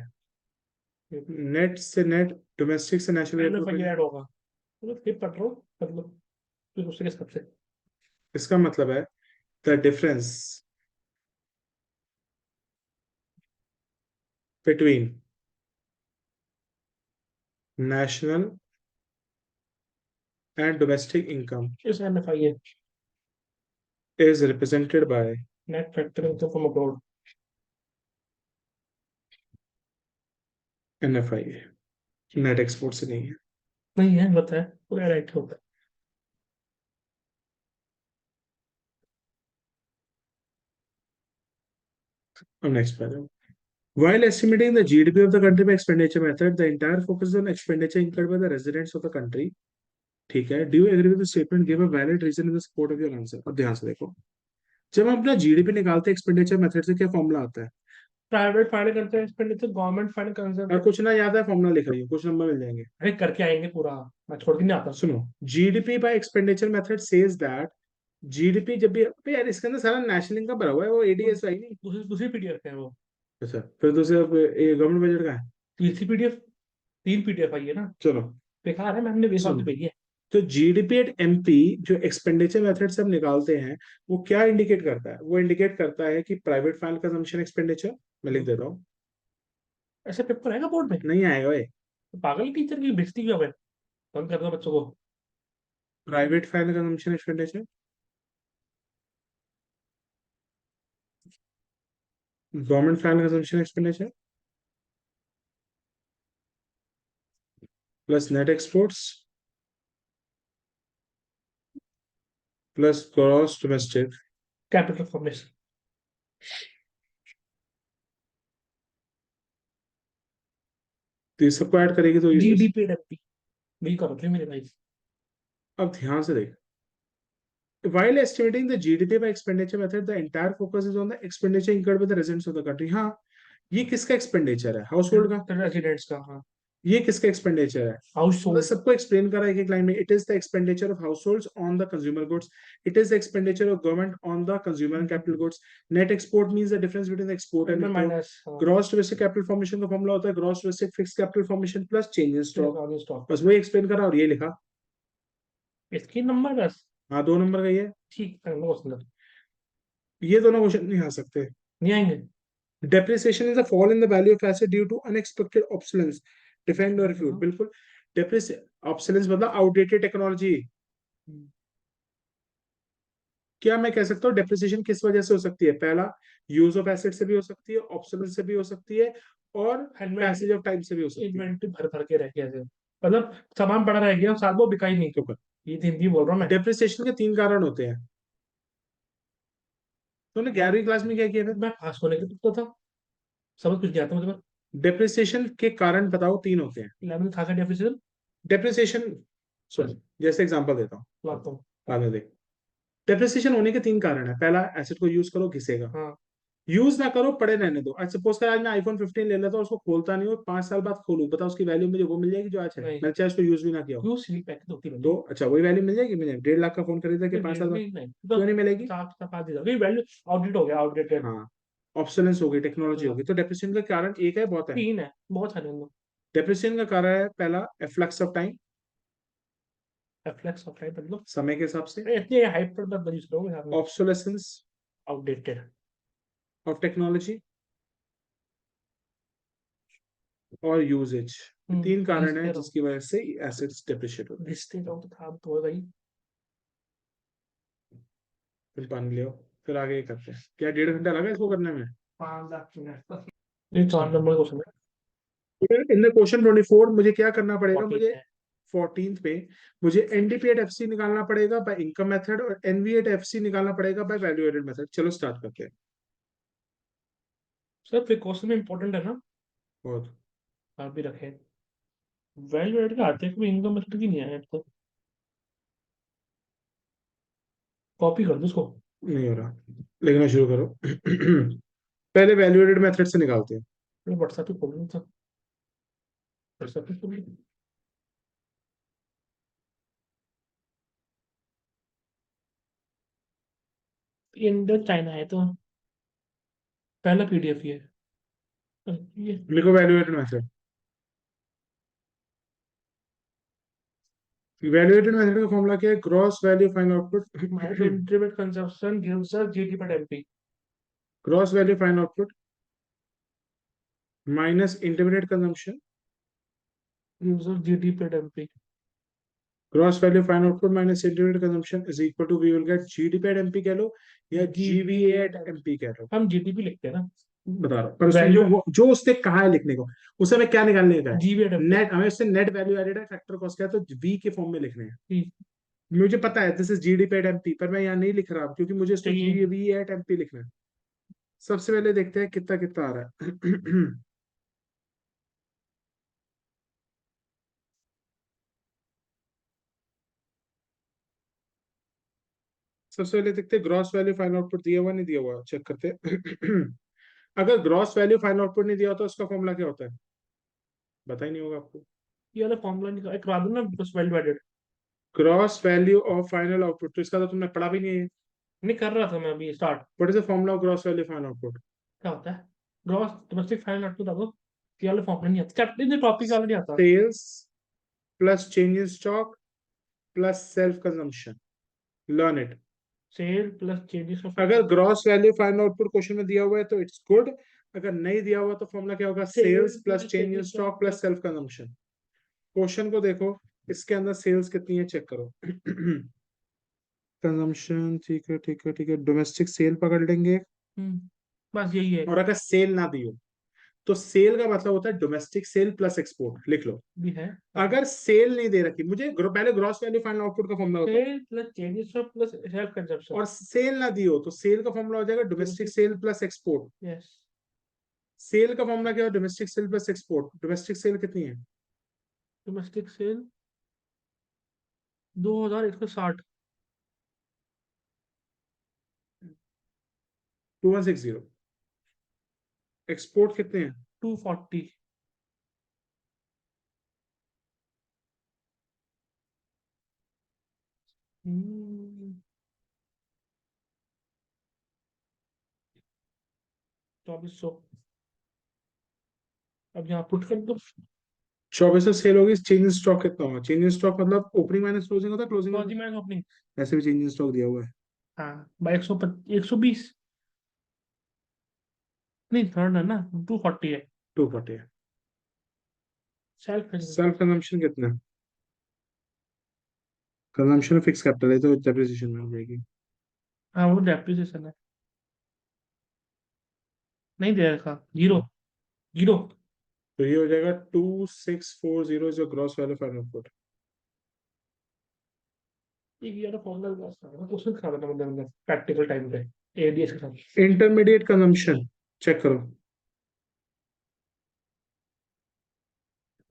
S2: नेट से नेट, डोमेस्टिक से नेशनल
S1: एनएफआई
S2: रिपोर्ट।
S1: ऐड होगा, मतलब फिर पढ़ रहा हूँ मतलब, फिर उससे किस सबसे।
S2: इसका मतलब है the difference between national and domestic income
S1: इस एनएफआई है।
S2: is represented by
S1: net factoring income from abroad.
S2: NFI, net export से नहीं है।
S1: नहीं है, होता है, पूरा राइट होता है।
S2: अब नेक्स्ट पे जाओ। While estimating the GDP of the country by expenditure method, the entire focus is on expenditure incurred by the residents of the country. ठीक है, do you agree with the statement? Give a valid reason in the support of your answer. अब ध्यान से देखो, जब हम अपना GDP निकालते हैं एक्सपेंडिचर मेथड से, क्या फॉर्मूला आता है?
S1: प्राइवेट फाइनेंस करते हैं एक्सपेंडिचर, गवर्नमेंट फाइनेंस करते
S2: और
S1: हैं।
S2: कुछ ना याद है, फॉर्मूला लिख रही हूँ, कुछ नंबर मिल जाएंगे।
S1: अरे करके आएंगे पूरा, मैं छोड़ के नहीं आता।
S2: सुनो, GDP bye expenditure method says that GDP जब भी, अबे यार इसके अंदर सारा नेशनल इनकम भरा हुआ है, वो एडीएस आई नहीं।
S1: दूसरी दूसरी पीडीएफ है वो।
S2: अच्छा, फिर दूसरे गवर्नमेंट बजट का है।
S1: तीसरी पीडीएफ, 3 पीडीएफ आई है ना।
S2: चलो
S1: बेकार है, मैंने बेफालतू
S2: सुनो,
S1: भेजी है।
S2: तो जीडीपी एट एमपी जो एक्सपेंडिचर मेथड से हम निकालते हैं, वो क्या इंडिकेट करता है? वो इंडिकेट करता है कि प्राइवेट फाइनल कंजम्पशन एक्सपेंडिचर, मैं लिख देता हूँ।
S1: ऐसे पेपर आएगा बोर्ड में?
S2: नहीं आएगा भाई।
S1: तो पागल टीचर की बेइज्जती क्यों है? कौन कर दो बच्चों को।
S2: Private final consumption expenditure, government final consumption expenditure plus net exports plus gross domestic.
S1: Capital formation.
S2: तो ये सबको ऐड करेगी तो
S1: जीडीपी एमपी वही करो थे मेरे भाई।
S2: अब ध्यान से देख, while estimating the GDP by expenditure method, the entire focus is on the expenditure incurred by the residents of the country. हाँ, ये किसका एक्सपेंडिचर है? हाउस होल्ड का।
S1: रेजिडेंट्स का, हाँ।
S2: ये किसका एक्सपेंडिचर है?
S1: हाउस
S2: मतलब सबको एक्सप्लेन करा एक एक लाइन में। It is the expenditure of house holds on the consumer goods, it is the expenditure of government on the consumer and capital goods. Net export means the difference between export and import.
S1: Minus
S2: gross domestic capital formation का formula होता है gross domestic fixed capital formation plus change in stock.
S1: Stock.
S2: बस वही explain करा और ये लिखा।
S1: इसकी नंबर बस।
S2: हाँ, 2 नंबर का ये।
S1: ठीक है, नंबर क्वेश्चन
S2: ये दोनों क्वेश्चन नहीं आ सकते।
S1: नहीं आएंगे।
S2: Depreciation is a fall in the value of asset due to unexpected obsolescence. Defend or refute? बिल्कुल। obsolescence मतलब outdated technology। क्या मैं कह सकता हूँ डेप्रिसिएशन किस वजह से हो सकती है? पहला, यूज ऑफ एसेट से भी हो सकती है, ऑब्सोलेंस से भी हो सकती है, और पैसेज ऑफ टाइम से भी हो सकती है।
S1: इन्वेंटरी भर भर के रह गया ऐसे, मतलब सामान पड़ा रह गया, साल वो बिका ही नहीं।
S2: तो
S1: ये हिंदी बोल रहा हूँ मैं।
S2: डेप्रिसिएशन के 3 कारण होते हैं। तूने 11वीं क्लास में क्या किया था?
S1: मैं पास होने के तो था, समझ कुछ गया था मुझे।
S2: डेप्रिसिएशन के कारण बताओ, 3 होते हैं।
S1: 11 था का डेफिसिट।
S2: डेप्रिसिएशन, सुन, जैसे एग्जांपल देता हूँ,
S1: लाता हूँ।
S2: बाद में देख। डेप्रिसिएशन होने के 3 कारण है। पहला, एसेट को यूज करो, घिसेगा।
S1: हाँ।
S2: यूज ना करो, पड़े रहने दो। आज सपोज कर, आज मैं आईफोन 15 ले लेता हूँ, उसको खोलता नहीं हूँ, 5 साल बाद खोलूं, बताओ उसकी वैल्यू मुझे वो मिल जाएगी जो आज है?
S1: नहीं।
S2: मैंने चाहे उसको यूज भी ना किया हो।
S1: क्यों सील पैकेट होती है
S2: तो अच्छा, वही वैल्यू मिल जाएगी मुझे? 1.5 लाख का फोन खरीदा कि 5 साल बाद?
S1: नहीं नहीं,
S2: क्यों नहीं मिलेगी?
S1: वैल्यू आउटडेट हो गया, आउटडेटेड।
S2: हाँ, ऑब्सोलेंस हो गई, टेक्नोलॉजी हो गई। तो डेप्रिसिएशन का कारण एक है, बहुत है।
S1: 3 है, बहुत सारे हैं।
S2: डेप्रिसिएशन का कारण है पहला, efflux of time,
S1: reflex of time मतलब
S2: समय के हिसाब से।
S1: इतने हाइप पर मत यूज करो यार।
S2: Obsolescence
S1: outdated.
S2: ऑफ टेक्नोलॉजी और यूजेज। 3 कारण है जिसकी वजह से एसेट्स डेप्रिशिएट होते हैं।
S1: रिश्ते जाओ तो था तो होगा ही।
S2: फिर पानी ले आओ, फिर आगे करते हैं। क्या 1.5 घंटा लगा इसको करने में?
S1: 5 लाख ये 4 नंबर क्वेश्चन है।
S2: इन द क्वेश्चन 24 मुझे क्या करना पड़ेगा?
S1: 14
S2: मुझे
S1: है।
S2: 14th पे मुझे एनडीपी एट एफसी निकालना पड़ेगा बाय इनकम मेथड, और एनवी एट एफसी निकालना पड़ेगा बाय वैल्यू एडेड मेथड। चलो स्टार्ट करते हैं।
S1: सर फिर क्वेश्चन में इंपॉर्टेंट है ना,
S2: बहुत।
S1: आप भी रखें। वैल्यू एड का आते हैं, कोई इनकम मेथड की नहीं आया तो कॉपी कर दो उसको।
S2: नहीं हो रहा, लिखना शुरू करो। पहले वैल्यू एडेड मेथड से निकालते हैं।
S1: व्हाट्सएप पे खोल लो था, व्हाट्सएप पे खोल लो। इंडो चाइना है तो पहला पीडीएफ ही है ये।
S2: लिखो value added method. Value added method का फॉर्मूला क्या है? Gross value final output
S1: minus intermediate consumption gives us GD पर MP.
S2: Gross value final output minus intermediate consumption,
S1: gives us GD पर MP.
S2: Gross value fine output minus integrated consumption is equal to we will get GDP at MP कह लो या GVA eight MP कह लो।
S1: हम GDP लिखते हैं ना,
S2: बता रहा हूँ, पर उसमें
S1: वैल्यू
S2: जो उसने कहा है लिखने को, उसे हमें क्या निकालने का है?
S1: GB eight MP.
S2: नेट, हमें उससे नेट वैल्यू एडेड है, फैक्टर कॉस्ट क्या है, तो वी के फॉर्म में लिखने हैं। मुझे पता है this is GDP at MP, पर मैं यहाँ नहीं लिख रहा क्योंकि मुझे इसको
S1: चाहिए।
S2: जीवी एट एमपी लिखना है। सबसे पहले देखते हैं कितना कितना आ रहा है। सबसे पहले देखते हैं ग्रॉस वैल्यू फाइनल आउटपुट दिया हुआ नहीं दिया हुआ, चेक करते हैं। अगर ग्रॉस वैल्यू फाइनल आउटपुट नहीं दिया होता तो उसका फॉर्मूला क्या होता है? पता ही नहीं होगा आपको।
S1: ये वाला फॉर्मूला निकाल करा दो ना, बस value added.
S2: Gross value of final output, तो इसका तो तुमने पढ़ा भी नहीं है।
S1: नहीं कर रहा था मैं अभी start.
S2: What is the formula of gross value final output?
S1: क्या होता है ग्रॉस डोमेस्टिक फाइनल आउटपुट? आपको ये वाला फॉर्मूला नहीं आता, चैप्टर टॉपिक वाला नहीं आता।
S2: Sales plus change in stock plus self consumption, learn it.
S1: Sale plus changes of.
S2: अगर gross value final output question में दिया हुआ है तो इट्स गुड, अगर नहीं दिया हुआ तो फॉर्मूला क्या होगा? Sales plus change in stock plus self consumption. Question को देखो, इसके अंदर सेल्स कितनी है चेक करो। कंजम्पशन, ठीक है ठीक है ठीक है, डोमेस्टिक सेल पकड़ लेंगे।
S1: बस यही है।
S2: और अगर सेल ना दी हो तो सेल का मतलब होता है डोमेस्टिक सेल प्लस एक्सपोर्ट, लिख लो।
S1: भी है।
S2: अगर सेल नहीं दे रखी, मुझे पहले ग्रॉस वैल्यू फाइनल आउटपुट का फॉर्मूला बताओ।
S1: Sale plus changes of plus self consumption.
S2: और सेल ना दी हो तो सेल का फॉर्मूला हो जाएगा domestic sale plus export.
S1: Yes.
S2: Sale का फॉर्मूला क्या है? Domestic sale plus export. Domestic sale कितनी है?
S1: Domestic cell 2160।
S2: 2160। एक्सपोर्ट कितने हैं?
S1: 240। 2400। अब यहाँ पुट कर दो।
S2: 2400 सेल होगी। चेंज इन स्टॉक कितना होगा? चेंज इन स्टॉक मतलब ओपनिंग माइनस क्लोजिंग होता है, क्लोजिंग
S1: फौजी मैन ओपनिंग।
S2: ऐसे भी चेंज इन स्टॉक दिया हुआ है।
S1: हाँ बाई 120। नहीं थर्ड है ना, 240 है।
S2: 240 है।
S1: सेल्फ।
S2: सेल्फ कंजम्पशन कितना है? कंजम्पशन फिक्स कैपिटल है तो डेप्रिसिएशन में हो जाएगी।
S1: हाँ वो डेप्रिसिएशन है। नहीं दे रखा, जीरो। जीरो।
S2: तो ये हो जाएगा 2640 जो ग्रॉस वैल्यू फाइनल आउटपुट।
S1: एक ये वाला फॉर्मूला क्लास का क्वेश्चन खा देना मतलब प्रैक्टिकल टाइम पे एडीएस के साथ।
S2: इंटरमीडिएट कंजम्पशन चेक करो।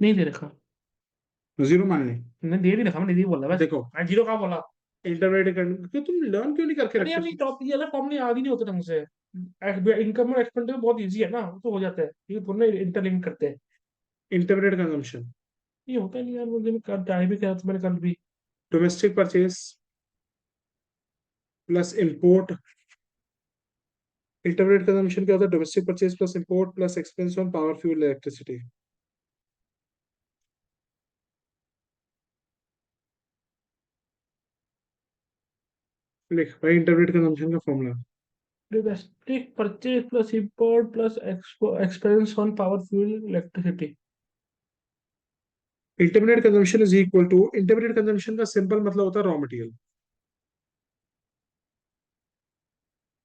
S1: नहीं दे रखा।
S2: जीरो मान लें।
S1: मैंने दे नहीं रखा, मैंने नहीं बोला बस।
S2: देखो,
S1: मैं जीरो कहाँ बोला?
S2: इंटरमीडिएट क्यों तुम लर्न क्यों नहीं करके
S1: अरे
S2: रखते
S1: यार ये
S2: हो?
S1: टॉपिक ये वाला फॉर्मूला याद ही नहीं होता ढंग से। इनकम और एक्सपेंडिचर बहुत इजी है ना, वो तो हो जाता है, ये थोड़ा ना इंटरलिंक करते हैं।
S2: इंटरमीडिएट कंजम्पशन,
S1: ये होता नहीं यार, मुझे कर टाइम भी किया था मैंने कल भी।
S2: Domestic purchase plus import. Intermediate consumption क्या होता है? Domestic purchase plus import plus expense on power fuel electricity. लिख भाई इंटरमीडिएट कंजम्पशन का formula.
S1: Domestic purchase plus import plus expense on power fuel electricity.
S2: Intermediate consumption is equal to, intermediate consumption का simple मतलब होता है raw material.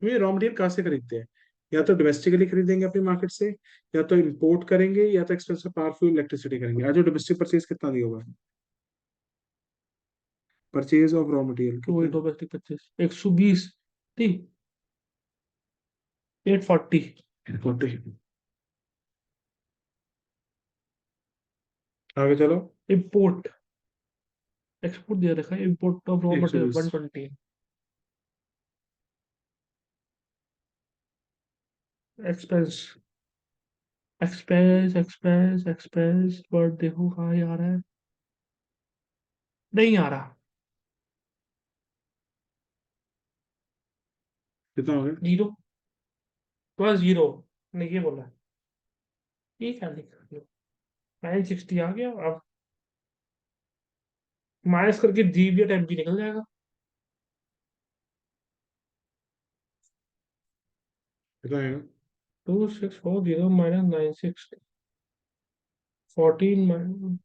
S2: ये raw material कहाँ से खरीदते हैं? या तो डोमेस्टिकली खरीदेंगे अपनी मार्केट से, या तो इंपोर्ट करेंगे, या तो expense of power fuel electricity करेंगे। आज जो डोमेस्टिक परचेज कितना दिया हुआ है? परचेज ऑफ रॉ मटेरियल
S1: तो वही
S2: कितना?
S1: डोमेस्टिक परचेज 120 थी। 840।
S2: 40। आगे चलो।
S1: इंपोर्ट एक्सपोर्ट दिया रखा है, import of raw material
S2: 120।
S1: 120। Expense expense word देखो कहाँ आ रहा है, नहीं आ रहा।
S2: कितना हो गया?
S1: Zero plus zero. नहीं ये बोला, ठीक है लिख लो। 960 आ गया। अब माइनस करके जीबी टाइम भी निकल जाएगा।
S2: कितना आएगा?
S1: 2640 minus 960, 14 minus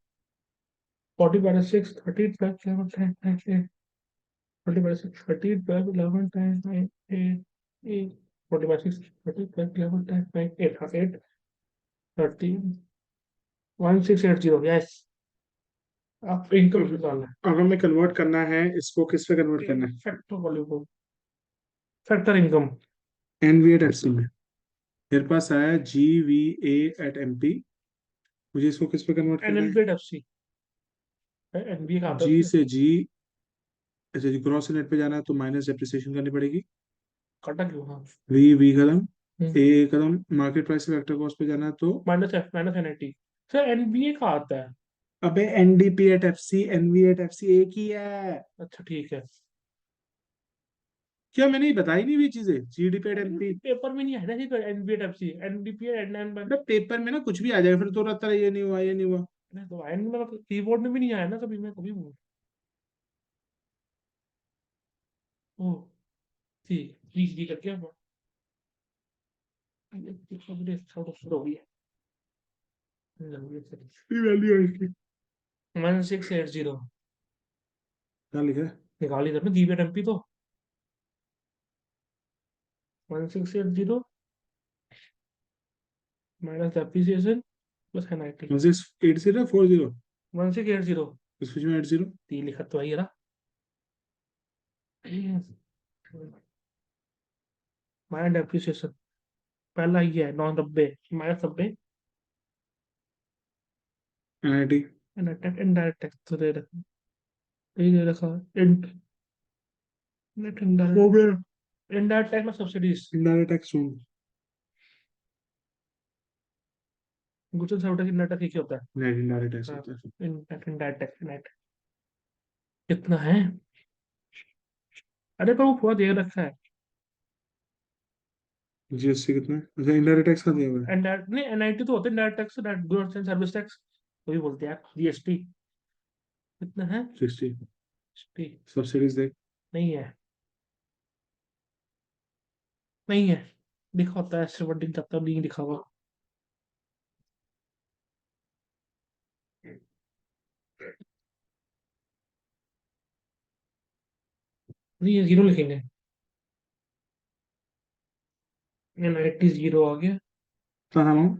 S1: 40 by 6, 30, 12, 11, 10, 9, 8. 40 by 6, 30, 12, 11, 10, 9, 8, 8. 40 by 6, 30, 12, 11, 10, 9, 8. 8, 13, 1680. Yes. आप इनकम निकालना है।
S2: अब हमें कन्वर्ट करना है, इसको किस पे कन्वर्ट करना है?
S1: फैक्टर वैल्यू को, फैक्टर इनकम।
S2: एनवीएट में मेरे पास आया GVA@MP। मुझे इसको किस पे कन्वर्ट करना है?
S1: एनएनबीएफसी एनबीए का आता है
S2: जी
S1: उसमें।
S2: से जी। अच्छा जी, ग्रॉस नेट पे जाना है तो माइनस डेप्रिसिएशन करनी पड़ेगी।
S1: कटा क्यों? हाँ।
S2: वी कदम, ए कदम, मार्केट प्राइस से वेक्टर कॉस्ट पे जाना है तो
S1: माइनस एनआईटी। सर एनबीए का आता है।
S2: अबे NDP@FC, NV@FC एक ही है।
S1: अच्छा ठीक है।
S2: क्या मैंने ये बताई नहीं हुई चीजें? GDP@MP।
S1: पेपर में नहीं है ना एनबीएफसी एनडीपी एन
S2: अरे पेपर में ना कुछ भी आ जाएगा, फिर तो रहता है ये नहीं हुआ, ये नहीं हुआ।
S1: नहीं तो आया नहीं, मतलब कीबोर्ड में भी नहीं आया ना कभी, मैं कभी ओ ठीक ठीक ठीक करके अब शुरू हो गई
S2: ये वैल्यू है इसकी।
S1: है। 1680
S2: क्या लिखा है?
S1: निकाल ही ना जीबीएट एमपी तो 1680 माइनस डेप्रिसिएशन प्लस एनआईटी।
S2: 1680 40।
S1: 1680
S2: इस बीच में 80।
S1: तीन लिखा तो आई रहा माइनस डेप्रिसिएशन। पहला ये है 990 माइनस 90।
S2: NIT।
S1: इनडायरेक्ट टैक्स तो दे रखा, यही दे रखा। नेट
S2: हो
S1: इनडायरेक्ट,
S2: गया।
S1: इनडायरेक्ट टैक्स में सब्सिडीज।
S2: इनडायरेक्ट टैक्स सुन।
S1: गुजरात सर्विस इनडायरेक्ट टैक्स ही होता है।
S2: नेट इनडायरेक्ट टैक्स
S1: हाँ।
S2: होता है।
S1: इनडायरेक्ट टैक्स नेट कितना है? अरे पर वो पूरा दे रखा है।
S2: GST कितना है? अच्छा, इनडायरेक्ट टैक्स का दिया हुआ है।
S1: इनडायरेक्ट नहीं, एनआईटी तो होता है indirect tax, goods and service tax वही बोलते हैं जीएसटी। कितना है?
S2: 60।
S1: जीएसटी
S2: सब्सिडीज देख।
S1: नहीं है, नहीं है। लिखा होता है ऐसे वर्डिंग, तब तक नहीं लिखा हुआ। नहीं ये जीरो लिखेंगे। एनआईटी जीरो आ गया।
S2: क्या नाम हो?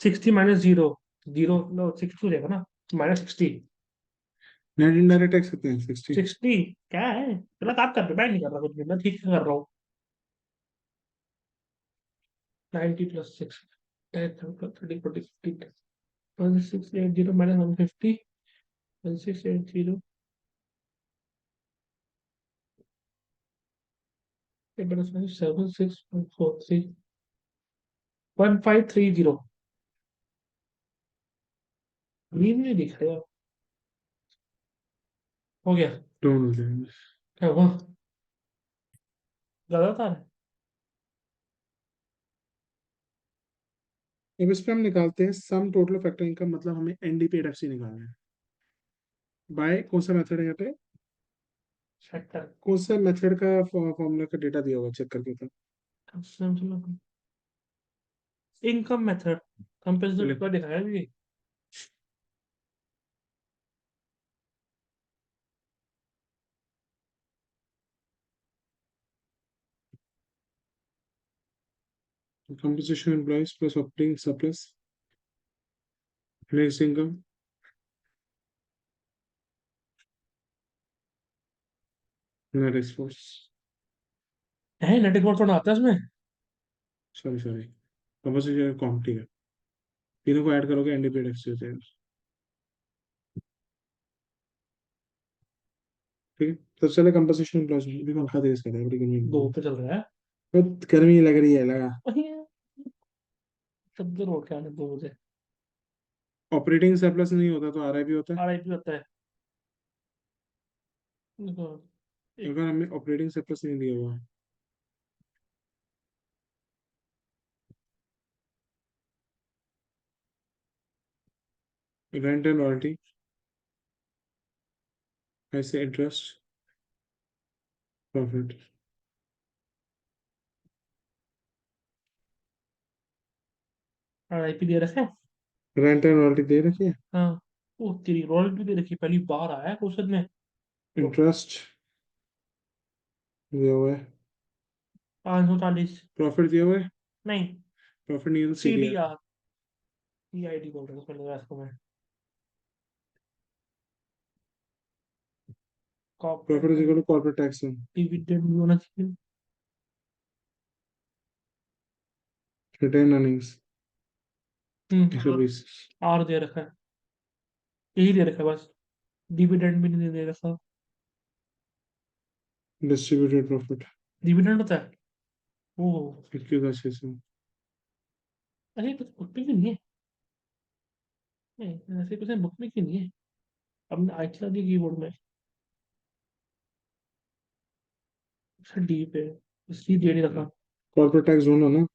S1: 60 माइनस जीरो, जीरो नो 60 हो जाएगा ना, माइनस 60।
S2: नेट इनडायरेक्ट टैक्स कितने हैं? 60।
S1: 60 क्या है? गलत आप कर रहे हो, मैं नहीं कर रहा कुछ भी, मैं ठीक से कर रहा हूँ। 90 प्लस 6 10 30 40 50 1680 माइनस 150 1680 माइनस 7643 1530। ये नहीं दिख रहा। हो गया?
S2: डोंट हो जाएंगे।
S1: क्या हुआ? लगातार है।
S2: अब इस पे हम निकालते हैं सम टोटल फैक्टर इनकम, मतलब हमें NDP@FC निकालना है। बाय कौन सा मेथड है यहाँ पे?
S1: फैक्टर
S2: कौन सा मेथड का फॉर्मूला का डेटा दिया हुआ, चेक करके था।
S1: इनकम मेथड कंपेरिजन
S2: लिख।
S1: का दिखाया भी।
S2: Composition employees plus operating surplus, next income, net exports.
S1: है नेट इम्पोर्ट थोड़ा आता है इसमें।
S2: सॉरी सॉरी, कंपोजिशन कॉम, ठीक है। तीनों को ऐड करोगे NDP@FC हो जाएगा। ठीक है, तो चले कंपोजिशन एम्प्लॉइज में भी पंखा तेज कर रहा है, बड़ी गर्मी लग रही
S1: दो
S2: है।
S1: पे चल रहा है।
S2: बहुत गर्मी लग रही है, लगा।
S1: वही है, सब जन रोड के आने 2 बजे।
S2: ऑपरेटिंग सरप्लस नहीं होता तो RIP होता है।
S1: आरआईपी होता है। देखो, एक
S2: अगर हमें ऑपरेटिंग सरप्लस नहीं दिया हुआ, रेंट एंड रॉयल्टी, ऐसे इंटरेस्ट, प्रॉफिट।
S1: आरआईपी दे रखा है।
S2: रेंट एंड रॉयल्टी दे रखी है।
S1: हाँ वो तेरी रॉयल्टी दे रखी, पहली बार आया क्वेश्चन में।
S2: इंटरेस्ट दिया हुआ है,
S1: 540।
S2: प्रॉफिट दिया हुआ है,
S1: नहीं,
S2: प्रॉफिट नहीं है तो
S1: सी डी
S2: सीडीआर।
S1: आर CID बोल रहा हूँ पहले इसको मैं।
S2: Profit is
S1: corporate
S2: equal to corporate tax,
S1: dividend भी होना चाहिए।
S2: रिटेन अर्निंग्स
S1: आर
S2: 120,
S1: आर दे रखा है, यही दे रखा है बस। डिविडेंड भी नहीं दे रखा।
S2: डिस्ट्रीब्यूटेड प्रॉफिट
S1: डिविडेंड होता है वो।
S2: 21,600।
S1: अरे कुछ बुक में क्यों नहीं है? नहीं, ऐसे कुछ बुक में क्यों नहीं है? हमने आई चला दी कीबोर्ड में। अच्छा डी पे इसलिए दे नहीं रखा।
S2: कॉर्पोरेट टैक्स ढूंढो ना।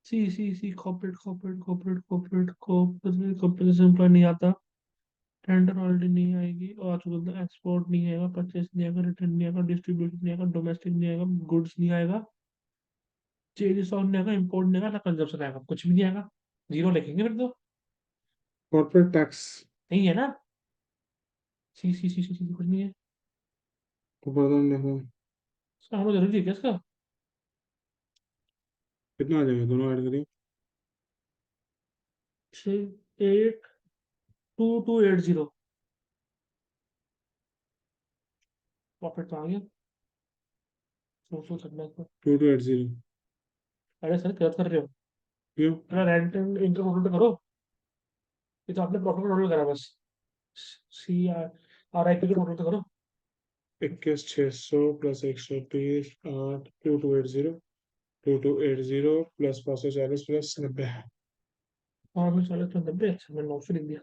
S1: सी corporate corporate corporate corporate corporate company का नहीं आता। टेंडर ऑलरेडी नहीं आएगी, और चुका एक्सपोर्ट नहीं आएगा, परचेस नहीं आएगा, रिटर्न नहीं आएगा, डिस्ट्रीब्यूशन नहीं आएगा, डोमेस्टिक नहीं आएगा, गुड्स नहीं आएगा, चेंज ऑन नहीं आएगा, इम्पोर्ट नहीं आएगा, ना कंजप्शन आएगा, कुछ भी नहीं आएगा। जीरो लिखेंगे फिर तो।
S2: कॉर्पोरेट टैक्स
S1: नहीं है ना। सी कुछ नहीं है।
S2: ऊपर तो नहीं देखो।
S1: इसका होना जरूरी है क्या इसका?
S2: कितना आ जाएगा दोनों ऐड करिए।
S1: 82,280 प्रॉफिट तो आ गया। सो करना है इसको।
S2: 2280।
S1: अरे सर क्या कर रहे हो?
S2: क्यों?
S1: अरे रेंट इनकम टोटल करो। ये तो आपने प्रॉफिट टोटल करा बस। CRIP का टोटल तो करो।
S2: 21,600 प्लस 120, 8, 2280, 2280 प्लस 540 प्लस 90।
S1: 540 अच्छा मैंने 900 लिख दिया।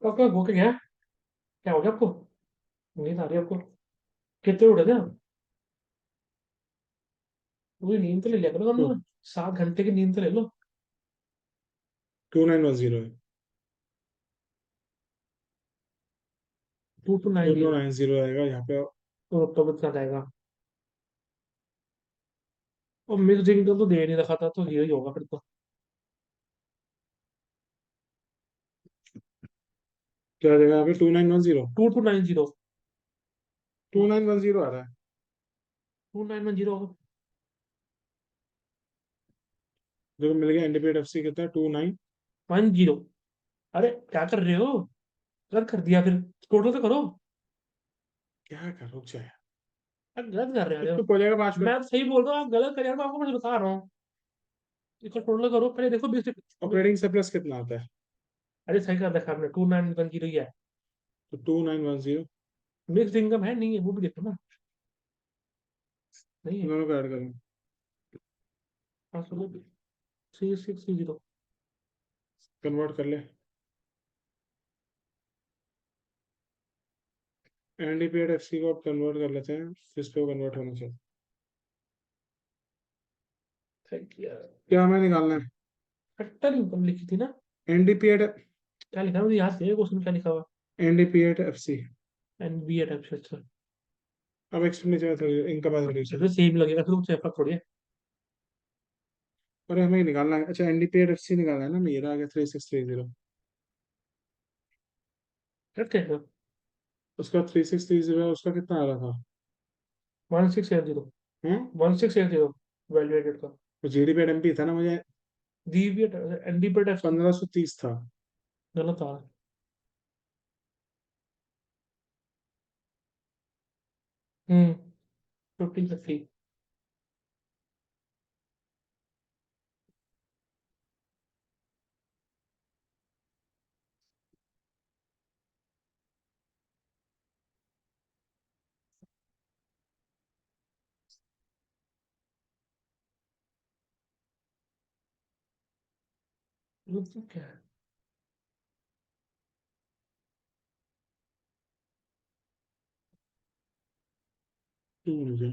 S1: आपका वो क्या है? क्या हो गया आपको? नींद आ रही है आपको? कितने उठे थे आप? पूरी नींद तो ले लिया करो कम से
S2: तो
S1: कम। 7 घंटे की नींद तो ले लो।
S2: 2910 है।
S1: 2290।
S2: 2290 आएगा यहाँ पे।
S1: तो बता जाएगा। और मिक्स ड्रिंक तो दे नहीं रखा था, तो यही होगा फिर तो।
S2: क्या आ जाएगा यहाँ पे? 2910।
S1: 2290।
S2: 2910 आ रहा है।
S1: 2910।
S2: देखो मिल गया। एनडीपीएफसी कितना? 29।
S1: 10। अरे क्या कर रहे हो? गलत कर दिया फिर। टोटल तो करो।
S2: क्या कर, रुक जाए।
S1: आप गलत कर रहे हो।
S2: चुप हो जाएगा 5 मिनट।
S1: मैं तो सही बोल रहा हूँ, आप गलत कर रहे हो, मैं आपको कुछ बता रहा हूँ। इसका टोटल करो पहले, देखो 20।
S2: ऑपरेटिंग सरप्लस कितना आता है?
S1: अरे सही कर रखा आपने, 2910 ही है।
S2: तो 2910
S1: मिक्स इनकम है नहीं है, वो भी देखो ना। नहीं है।
S2: दोनों का ऐड करो।
S1: हाँ सुनो। 3630।
S2: कन्वर्ट कर ले। एनडीपीएफसी को अब कन्वर्ट कर लेते हैं। किस पे कन्वर्ट होना चाहिए?
S1: सही किया।
S2: क्या हमें निकालना है?
S1: फैक्टर इनकम लिखी थी ना?
S2: एनडीपीएफ,
S1: क्या लिखा है मुझे याद है क्वेश्चन, क्या लिखा हुआ?
S2: एनडीपीएफसी।
S1: NB टाइप से अच्छा।
S2: अब एक्सपेंडिचर थोड़ी, इनकम थोड़ी सी।
S1: फिर सेम लगेगा, फिर कुछ फर्क थोड़ी है।
S2: और हमें ही निकालना है। अच्छा एनडीपीएफसी निकालना है ना, मेरा आ गया 3630।
S1: करेक्ट है।
S2: उसका 3630 है, उसका कितना आ रहा था?
S1: 1680।
S2: हम्म।
S1: 1680 वैल्यूएटेड का।
S2: तो जीडीपी एमपी था ना मुझे।
S1: DB NB टाइप से।
S2: 1530 था।
S1: गलत आ रहा है। 1550। क्या है?
S2: मुझे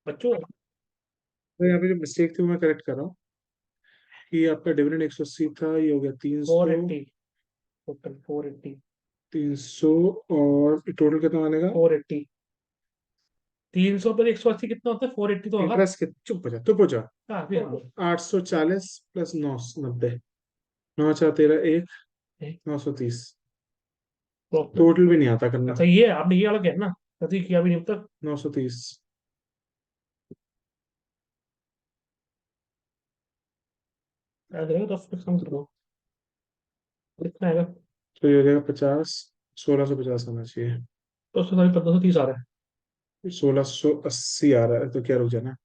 S1: बच्चों।
S2: तो यहाँ पे जो मिस्टेक थी वो मैं करेक्ट कर रहा हूँ। कि आपका डिविडेंड 180 था, ये हो गया 300।
S1: 480। टोटल 480।
S2: 300 और टोटल कितना बनेगा?
S1: 480। 300 पर 180 कितना होता है? 480 तो होगा।
S2: इंटरेस्ट के चुप हो जा, चुप हो जा।
S1: हाँ फिर हाँ।
S2: 840 प्लस 990, 9 4 13 1,
S1: एक
S2: 930।
S1: प्रॉफिट।
S2: टोटल भी नहीं आता करना।
S1: अच्छा ये आपने ये वाला किया ना, कभी किया भी नहीं अब तक।
S2: 930
S1: याद रहेगा, 10 कम कर दो, कितना आएगा?
S2: तो ये हो जाएगा 50, 1650 आना चाहिए।
S1: तो उससे सारी 1530 आ रहा है।
S2: 1680 आ रहा है, तो क्या रुक जाना।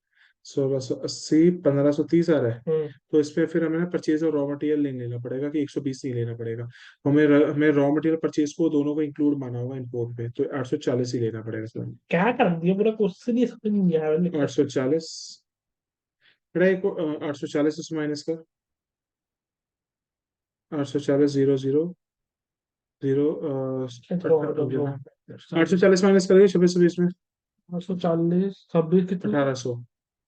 S2: 1680, 1530 आ रहा है।
S1: हम्म।
S2: तो इसमें फिर हमें ना परचेज और रॉ मटेरियल नहीं लेना पड़ेगा कि 120 नहीं लेना पड़ेगा। हमें रॉ मटेरियल परचेज को दोनों को इंक्लूड माना होगा इम्पोर्ट पे, तो 840 ही लेना पड़ेगा सर।
S1: क्या कर दिया पूरा क्वेश्चन, ये समझ नहीं आया लिखना।
S2: 840, बेटा को 840 उसमें माइनस कर। 840 जीरो जीरो जीरो,
S1: चलो वहाँ पे जो
S2: 840 माइनस करेंगे 2620 में।
S1: 840 26 कितने?
S2: 1800,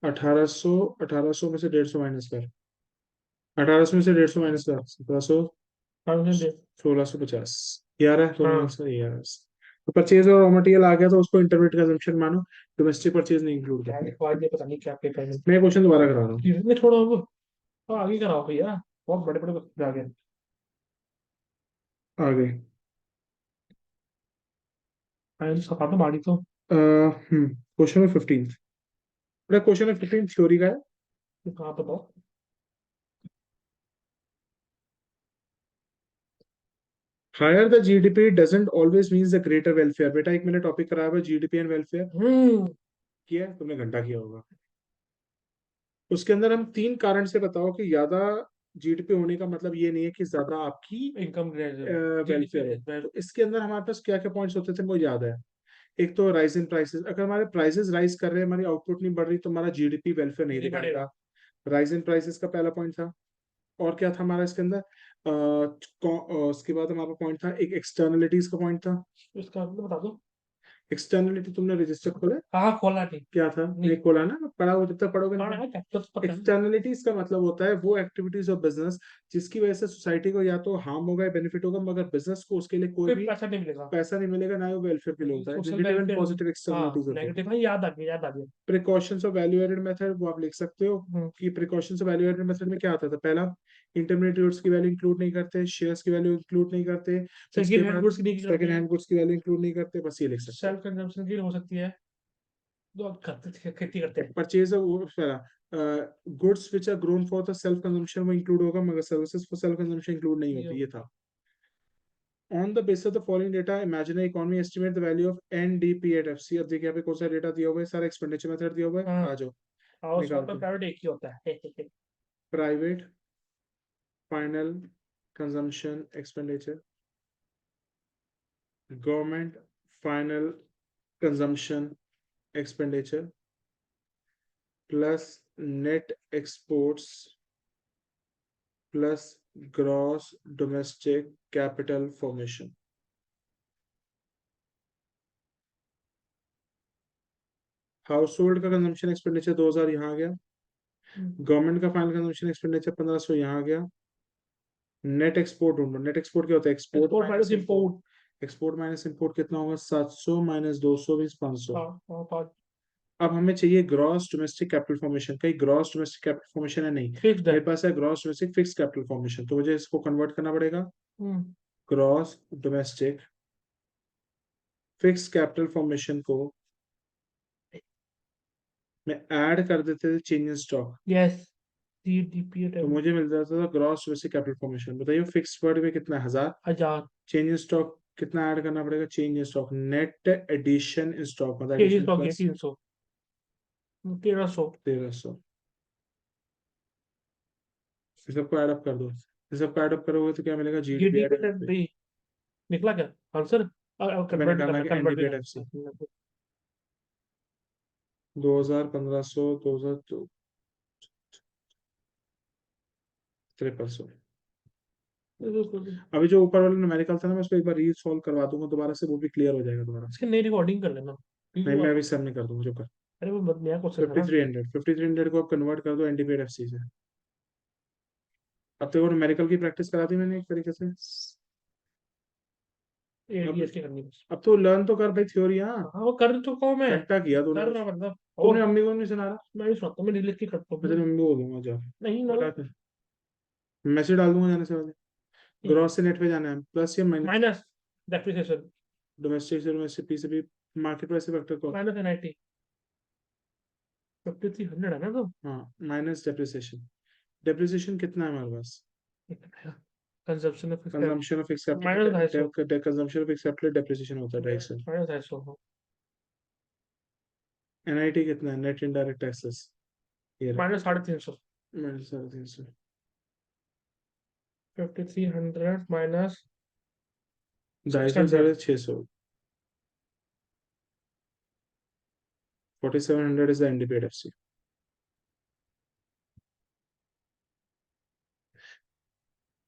S2: 1800, 1800 में से 150 माइनस कर। 1800 में से 150 माइनस कर, 1700,
S1: 500।
S2: 1650। ये आ रहा है दोनों
S1: हाँ।
S2: आंसर, ये आ रहा है। तो परचेज और रॉ मटेरियल आ गया तो उसको इंटरमीडिएट कंजम्पशन मानो, डोमेस्टिक परचेज नहीं इंक्लूड
S1: क्या
S2: करते।
S1: लिखवा दिया, पता नहीं क्या पेपर में।
S2: मैं क्वेश्चन दोबारा करा रहा हूँ।
S1: किसने छोड़ा वो? आगे कराओ भैया, बहुत बड़े बड़े क्वेश्चन आ गए।
S2: आगे
S1: फाइनल सफा तो मारी तो।
S2: क्वेश्चन में 15, क्वेश्चन में 15 थ्योरी का है।
S1: कहाँ बताओ।
S2: Higher the GDP doesn't always means the greater welfare. बेटा एक मैंने टॉपिक कराया हुआ जीडीपी एंड वेलफेयर,
S1: हम्म।
S2: किया है तुमने, घंटा किया होगा। उसके अंदर हम 3 कारण से बताओ कि ज्यादा जीडीपी होने का मतलब ये नहीं है कि ज्यादा आपकी
S1: इनकम
S2: वेलफेयर हो। तो इसके अंदर हमारे पास क्या क्या पॉइंट्स होते थे मुझे याद है। एक तो राइज इन प्राइसेस, अगर हमारे प्राइसेस राइज कर रहे हैं, हमारी आउटपुट नहीं बढ़ रही, तो हमारा जीडीपी वेलफेयर नहीं
S1: नहीं बढ़ेगा।
S2: दिखाएगा। राइज इन प्राइसेस का पहला पॉइंट था। और क्या था हमारा इसके अंदर, उसके बाद हमारा पॉइंट था, एक एक्सटर्नलिटीज का पॉइंट था।
S1: इसका मतलब बता दो।
S2: एक्सटर्नलिटी तुमने रजिस्टर खोला है?
S1: कहाँ खोला नहीं?
S2: क्या था,
S1: नहीं।
S2: नहीं खोला ना, पढ़ा हो जब तक पढ़ोगे
S1: कहाँ
S2: नहीं।
S1: है चैप्टर तो पता है।
S2: एक्सटर्नलिटीज का मतलब होता है वो एक्टिविटीज ऑफ बिजनेस जिसकी वजह से सोसाइटी को या तो हार्म होगा या बेनिफिट होगा, मगर बिजनेस को उसके लिए कोई
S1: कोई
S2: भी
S1: पैसा नहीं मिलेगा।
S2: पैसा नहीं मिलेगा, ना ही वो वेलफेयर के लिए होता है।
S1: Social
S2: negative and
S1: welfare.
S2: Positive
S1: हाँ
S2: एक्सटर्नलिटीज होती है।
S1: नेगेटिव है, याद आ गया याद आ गया।
S2: Precautions of value added method वो आप लिख सकते हो
S1: हम्म।
S2: कि precautions of value added method में क्या आता था। पहला, इंटरमीडिएट्स की वैल्यू इंक्लूड नहीं करते, शेयर्स की वैल्यू इंक्लूड नहीं करते। उसके
S1: सेकंड हैंड
S2: बाद
S1: गुड्स की नहीं करते
S2: सेकंड
S1: हैं।
S2: हैंड गुड्स की वैल्यू इंक्लूड नहीं करते, बस ये लिख सकते हो।
S1: सेल्फ कंजम्पशन की हो सकती है। जो आप करते थे, खेती करते हैं।
S2: Purchase goods which are grown for the self consumption वो इंक्लूड होगा, मगर services for self consumption include नहीं
S1: ये
S2: होती, ये था। On the basis of the following data imagine economy estimate the value of NDP at FC. अब देखिए यहाँ पे कौन सा डेटा दिया हुआ है, सारा एक्सपेंडिचर मेथड दिया हुआ है,
S1: हाँ।
S2: आ जाओ
S1: हाउस होल्ड
S2: निकालते
S1: और
S2: हैं।
S1: प्राइवेट एक ही होता है।
S2: Private final consumption expenditure, government final consumption expenditure, plus net exports, plus gross domestic capital formation. House hold का कंजम्पशन एक्सपेंडिचर 2000 यहाँ आ गया। गवर्नमेंट का फाइनल कंजम्पशन एक्सपेंडिचर 1500 यहाँ आ गया। नेट एक्सपोर्ट ढूंढो, नेट एक्सपोर्ट क्या होता है, export
S1: export
S2: minus
S1: minus
S2: import.
S1: Import.
S2: Export minus import कितना होगा, 700 माइनस 220 500।
S1: हाँ हाँ, पाँच।
S2: अब हमें चाहिए ग्रॉस डोमेस्टिक कैपिटल फॉर्मेशन, कहीं ग्रॉस डोमेस्टिक कैपिटल फॉर्मेशन है नहीं,
S1: फिक्स्ड है।
S2: मेरे पास है gross domestic fix capital formation, तो मुझे इसको कन्वर्ट करना पड़ेगा।
S1: Hmm.
S2: Gross domestic fix capital formation को मैं ऐड कर देते थे change in stock,
S1: yes. GDP
S2: तो मुझे मिल जाता था ग्रॉस डोमेस्टिक कैपिटल फॉर्मेशन। बताइए फिक्स वर्ड में कितना है, 1000।
S1: 1000।
S2: चेंज इन स्टॉक कितना ऐड करना पड़ेगा, change in stock net addition in stock मतलब
S1: केजी
S2: एडिशन
S1: स्टॉक है
S2: प्लस
S1: 300। 1300।
S2: 1300। इस सबको ऐड अप कर दो, इस सबको ऐड अप करोगे तो क्या मिलेगा, जीडीपी
S1: जीडीपी
S2: एड।
S1: भाई। निकला क्या आंसर?
S2: मैं
S1: कन्वर्ट भी
S2: निकालना
S1: करना,
S2: कि
S1: कन्वर्ट भी
S2: एनडीपी एफसी
S1: करना।
S2: 2000, 1500, 2000, 5300। अभी जो ऊपर वाला न्यूमेरिकल था ना, मैं उसको एक बार री सॉल्व करवा दूंगा दोबारा से, वो भी क्लियर हो जाएगा दोबारा।
S1: इसकी नई रिकॉर्डिंग कर लेना
S2: नहीं, मैं
S1: क्योंकि।
S2: अभी सर में कर दूंगा, जो कर।
S1: अरे वो नया क्वेश्चन था
S2: फिफ्टी
S1: ना।
S2: थ्री हंड्रेड 5300 को आप कन्वर्ट कर दो एनडीपी एफसी से। अब तो वो न्यूमेरिकल की प्रैक्टिस करा दी मैंने एक तरीके से।
S1: एडीएस की करनी बस।
S2: अब तो लर्न तो कर भाई थ्योरी। हाँ,
S1: हाँ वो कर चुका हूँ मैं।
S2: घंटा किया तूने
S1: कर
S2: बस।
S1: रहा मतलब,
S2: तुमने
S1: और
S2: मम्मी को नहीं सुना रहा?
S1: मैं नहीं सुनता, मैं लिख के करता
S2: मैं
S1: हूँ।
S2: तेरी मम्मी को बोलूंगा जा,
S1: नहीं ना।
S2: बता कर, मैसेज डाल दूंगा जाने से पहले। ग्रॉस से नेट पे जाना है, प्लस या माइनस?
S1: माइनस डेप्रिसिएशन,
S2: डोमेस्टिक से डोमेस्टिक, पी से पी, मार्केट प्राइस से फैक्टर कॉल।
S1: माइनस एनआईटी 5300 है ना तो।
S2: हाँ, माइनस डेप्रिसिएशन। डेप्रिसिएशन कितना है हमारे पास?
S1: Consumption of fix
S2: consumption of fix
S1: minus
S2: capital,
S1: 250,
S2: consumption of fix capital depreciation होता है डायरेक्ट से।
S1: माइनस 250।
S2: एनआईटी कितना है, नेट इनडायरेक्ट टैक्सेस? ये रहा,
S1: minus 350,
S2: minus 350।
S1: 5300 minus
S2: 250
S1: 600।
S2: 650, 4700 is the NDP FC.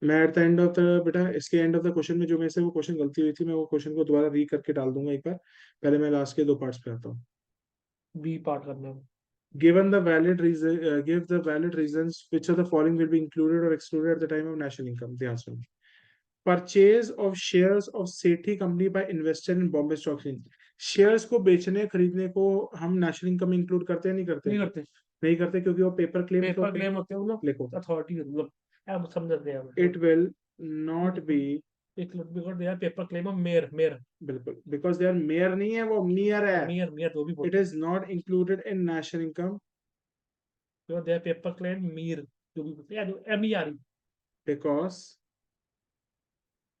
S2: मैं at the end of the, बेटा इसके एंड ऑफ द क्वेश्चन में जो मेरे से वो क्वेश्चन गलती हुई थी, मैं वो क्वेश्चन को दोबारा री करके डाल दूंगा एक बार। पहले मैं लास्ट के दो पार्ट्स पे आता हूँ।
S1: बी पार्ट करना है।
S2: Given the valid reason, give the valid reasons which of the following will be included or excluded at the time of national income. ध्यान सुनो। Purchase of shares of Sethi company by investor in Bombay Stock Exchange. Shares को बेचने खरीदने को हम national income include करते हैं नहीं करते?
S1: नहीं करते।
S2: नहीं करते क्योंकि वो पेपर क्लेम्स
S1: पेपर
S2: होते हैं।
S1: क्लेम होते हैं वो लोग,
S2: लिखो,
S1: अथॉरिटी मतलब, अब समझ सकते हैं
S2: it
S1: हम।
S2: will not be,
S1: एक because they are paper claim of mere, mere,
S2: बिल्कुल, because they are मेयर नहीं है, वो मियर है।
S1: मेयर मेयर जो भी
S2: It
S1: बोलते
S2: is not included in national income
S1: हैं, they are paper claim mere, जो भी बोलते हैं, M E R E,
S2: because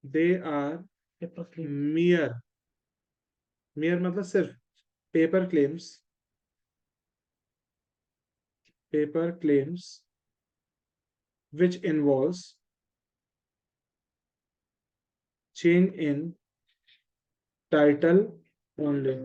S2: they are
S1: paper claim.
S2: mere, mere मतलब सिर्फ, paper claims, paper claims which involves change in title only.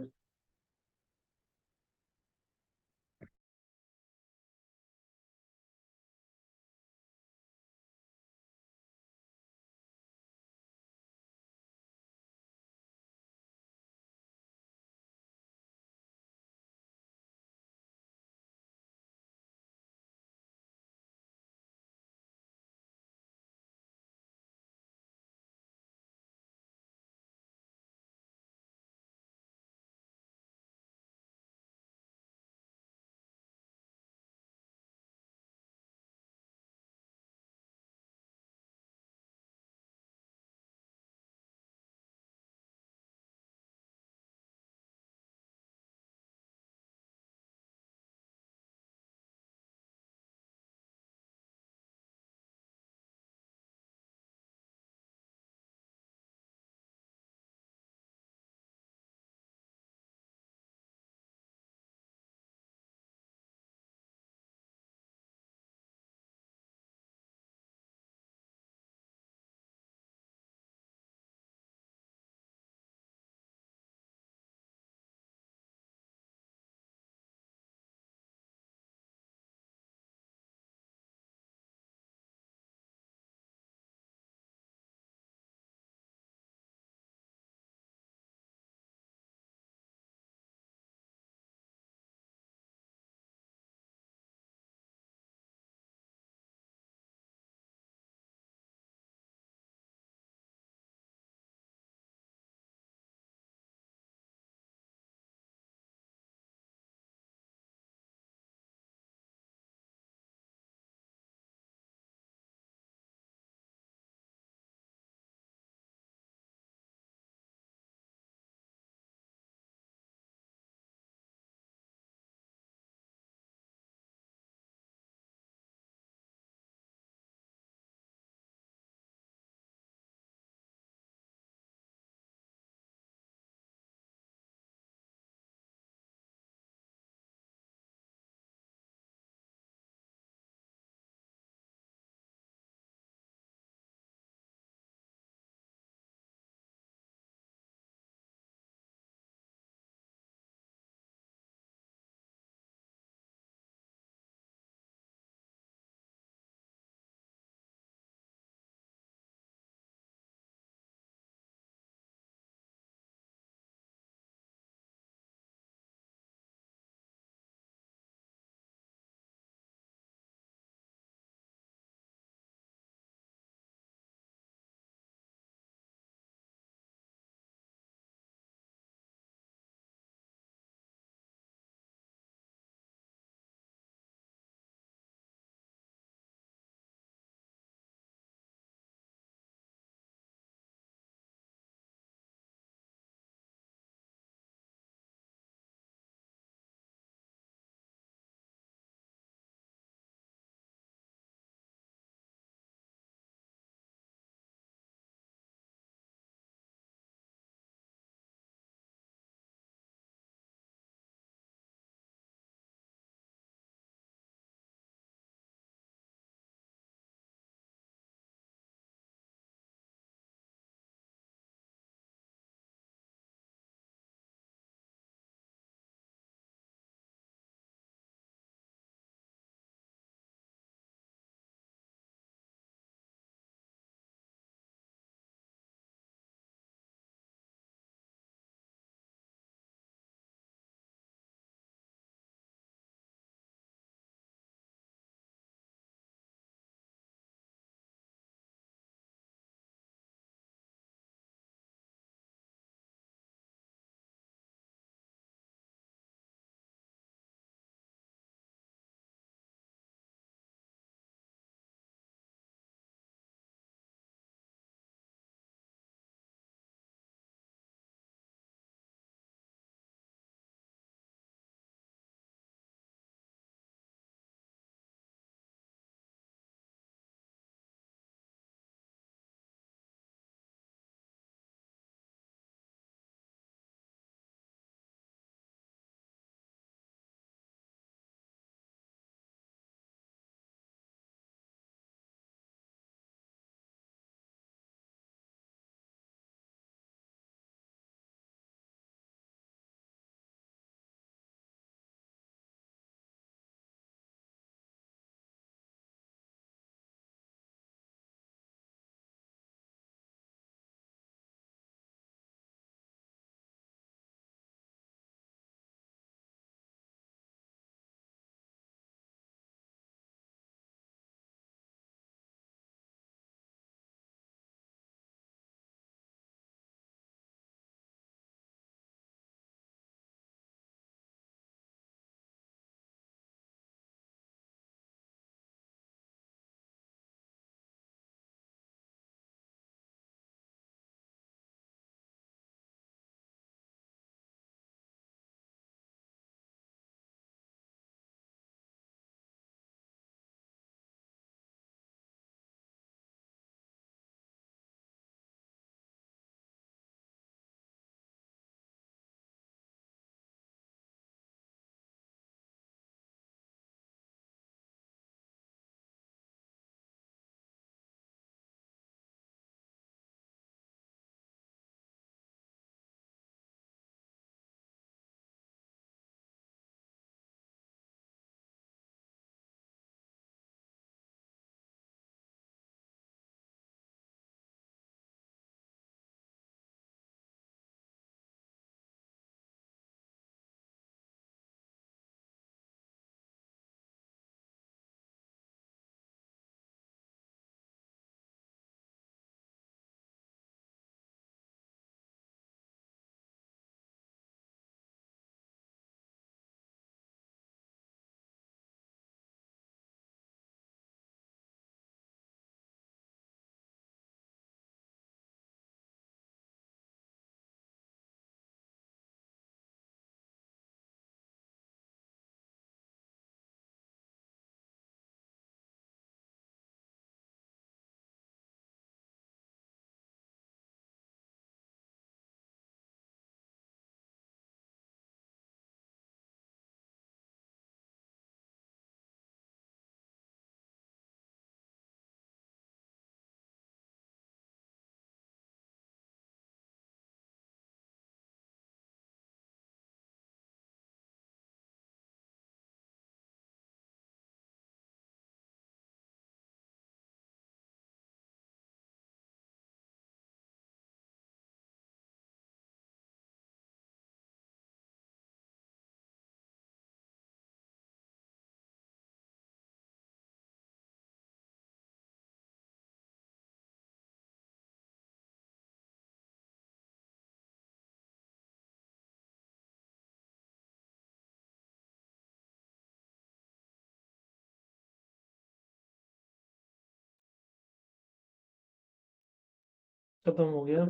S1: खत्म हो गया।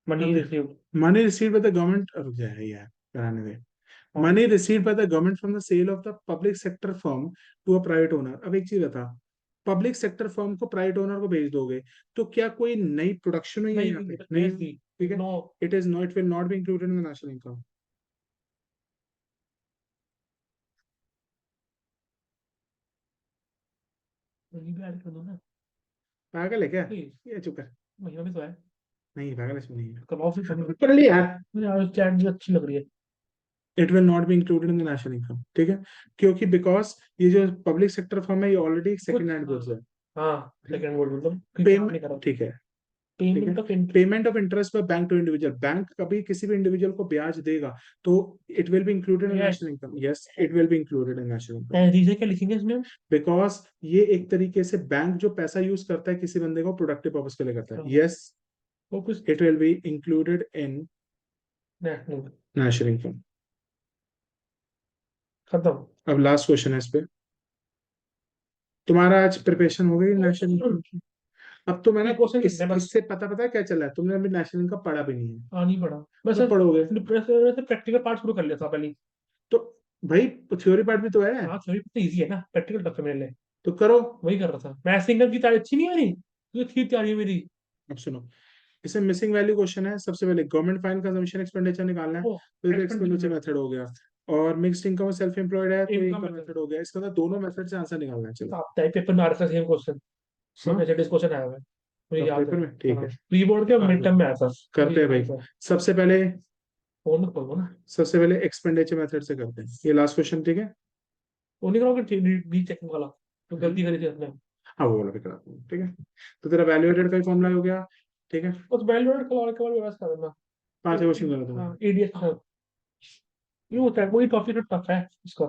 S1: Money received.
S2: Money received by the government, रुक जाए यार, कराने दे। Money received by the government from the sale of the public sector firm to a private owner. अब एक चीज बता, पब्लिक सेक्टर फर्म को प्राइवेट ओनर को भेज दोगे तो क्या कोई नई प्रोडक्शन हुई है
S1: नहीं
S2: यहाँ पे?
S1: नहीं
S2: नहीं,
S1: थी।
S2: ठीक है।
S1: No.
S2: It is not, it will not be included in the national income.
S1: Money भी ऐड कर दो ना
S2: पागल है क्या?
S1: प्लीज।
S2: ये चुप कर।
S1: महीना भी तो है।
S2: नहीं पागल, इसमें नहीं है।
S1: करवाओ फिर मनी।
S2: कर लिया यार।
S1: मुझे आज चैट भी अच्छी लग रही है।
S2: It will not be included in the national income, ठीक है। क्योंकि बिकॉज ये जो पब्लिक सेक्टर फर्म है ये ऑलरेडी सेकंड हैंड गुड्स है।
S1: हाँ सेकंड वर्ड मतलब कोई काम नहीं
S2: पेमेंट,
S1: करा।
S2: ठीक है, ठीक है।
S1: Payment of interest.
S2: Payment of interest by bank to individual, bank कभी किसी भी इंडिविजुअल को ब्याज देगा तो it will be included in
S1: yes.
S2: National income. Yes, it will be included in national income,
S1: reason क्या लिखेंगे इसमें?
S2: बिकॉज ये एक तरीके से बैंक जो पैसा यूज करता है किसी बंदे को प्रोडक्टिव पर्पज के लिए करता है। यस,
S1: वो कुछ
S2: it will be included in
S1: national.
S2: National income.
S1: खत्म।
S2: अब लास्ट क्वेश्चन है इस पे। तुम्हारा आज प्रिपरेशन हो गई नेशनल इनकम की? अब तो मैंने
S1: क्वेश्चन
S2: इस
S1: कितने बस?
S2: इससे पता है क्या चला है, तुमने अभी नेशनल इनकम पढ़ा भी नहीं है।
S1: नहीं पढ़ा। बस
S2: तो पढ़ोगे
S1: प्रैक्टिकल पार्ट शुरू कर लिया था पहले।
S2: तो भाई, थ्योरी पार्ट भी तो है।
S1: हाँ थ्योरी तो इजी है ना, प्रैक्टिकल टफ है मेरे लिए।
S2: तो करो।
S1: वही कर रहा था मैं। सिंगल की तैयारी अच्छी नहीं आ रही, तो थी तैयारी मेरी।
S2: अब सुनो, इसमें मिसिंग वैल्यू क्वेश्चन है। सबसे पहले गवर्नमेंट फाइन कंजम्पशन एक्सपेंडिचर निकालना है,
S1: ओ
S2: तो एक्सपेंडिचर
S1: एक्सपेंडिचर
S2: मेथड हो गया। और मिक्स्ड इनकम और सेल्फ एम्प्लॉयड है तो
S1: इनकम
S2: इनकम
S1: मेथड।
S2: मेथड हो गया। इसका मतलब दोनों मेथड से आंसर निकालना है। चलो।
S1: आप टाइप पेपर में आ रखा सेम क्वेश्चन। सेम
S2: हाँ,
S1: एचटीएस क्वेश्चन आया हुआ है, मुझे
S2: अब
S1: याद है।
S2: पेपर में ठीक
S1: हाँ
S2: है।
S1: प्री बोर्ड के मिड टर्म में आया था, मुझे
S2: करते हैं
S1: याद
S2: भाई।
S1: है।
S2: सबसे पहले
S1: फोन में खोलो ना।
S2: एक्सपेंडिचर मेथड से करते हैं, ये लास्ट क्वेश्चन, ठीक है।
S1: वो नहीं करोगे डी चेकिंग वाला, तो गलती करी थी अपने।
S2: हाँ, वो वाला भी कराता हूँ, ठीक है। तो तेरा वैल्यूएटेड का फॉर्मूला हो गया, ठीक है।
S1: बस वैल्यूएट करवाने के बाद व्यवस्था करना।
S2: पांच क्वेश्चन करा था।
S1: हाँ ईडीएस। हाँ ये होता है, वही टॉपिक तो टफ है इसका।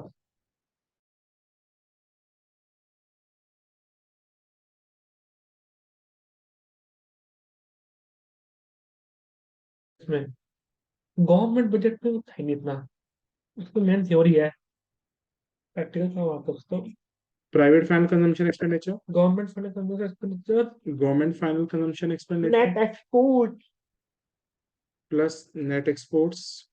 S1: इसमें गवर्नमेंट बजट में था ही नहीं इतना। उसको मेन थ्योरी है, प्रैक्टिकल काम आता है उसको।
S2: Private final consumption expenditure,
S1: government fund expenditure.
S2: Government final consumption expenditure
S1: net export.
S2: Plus net exports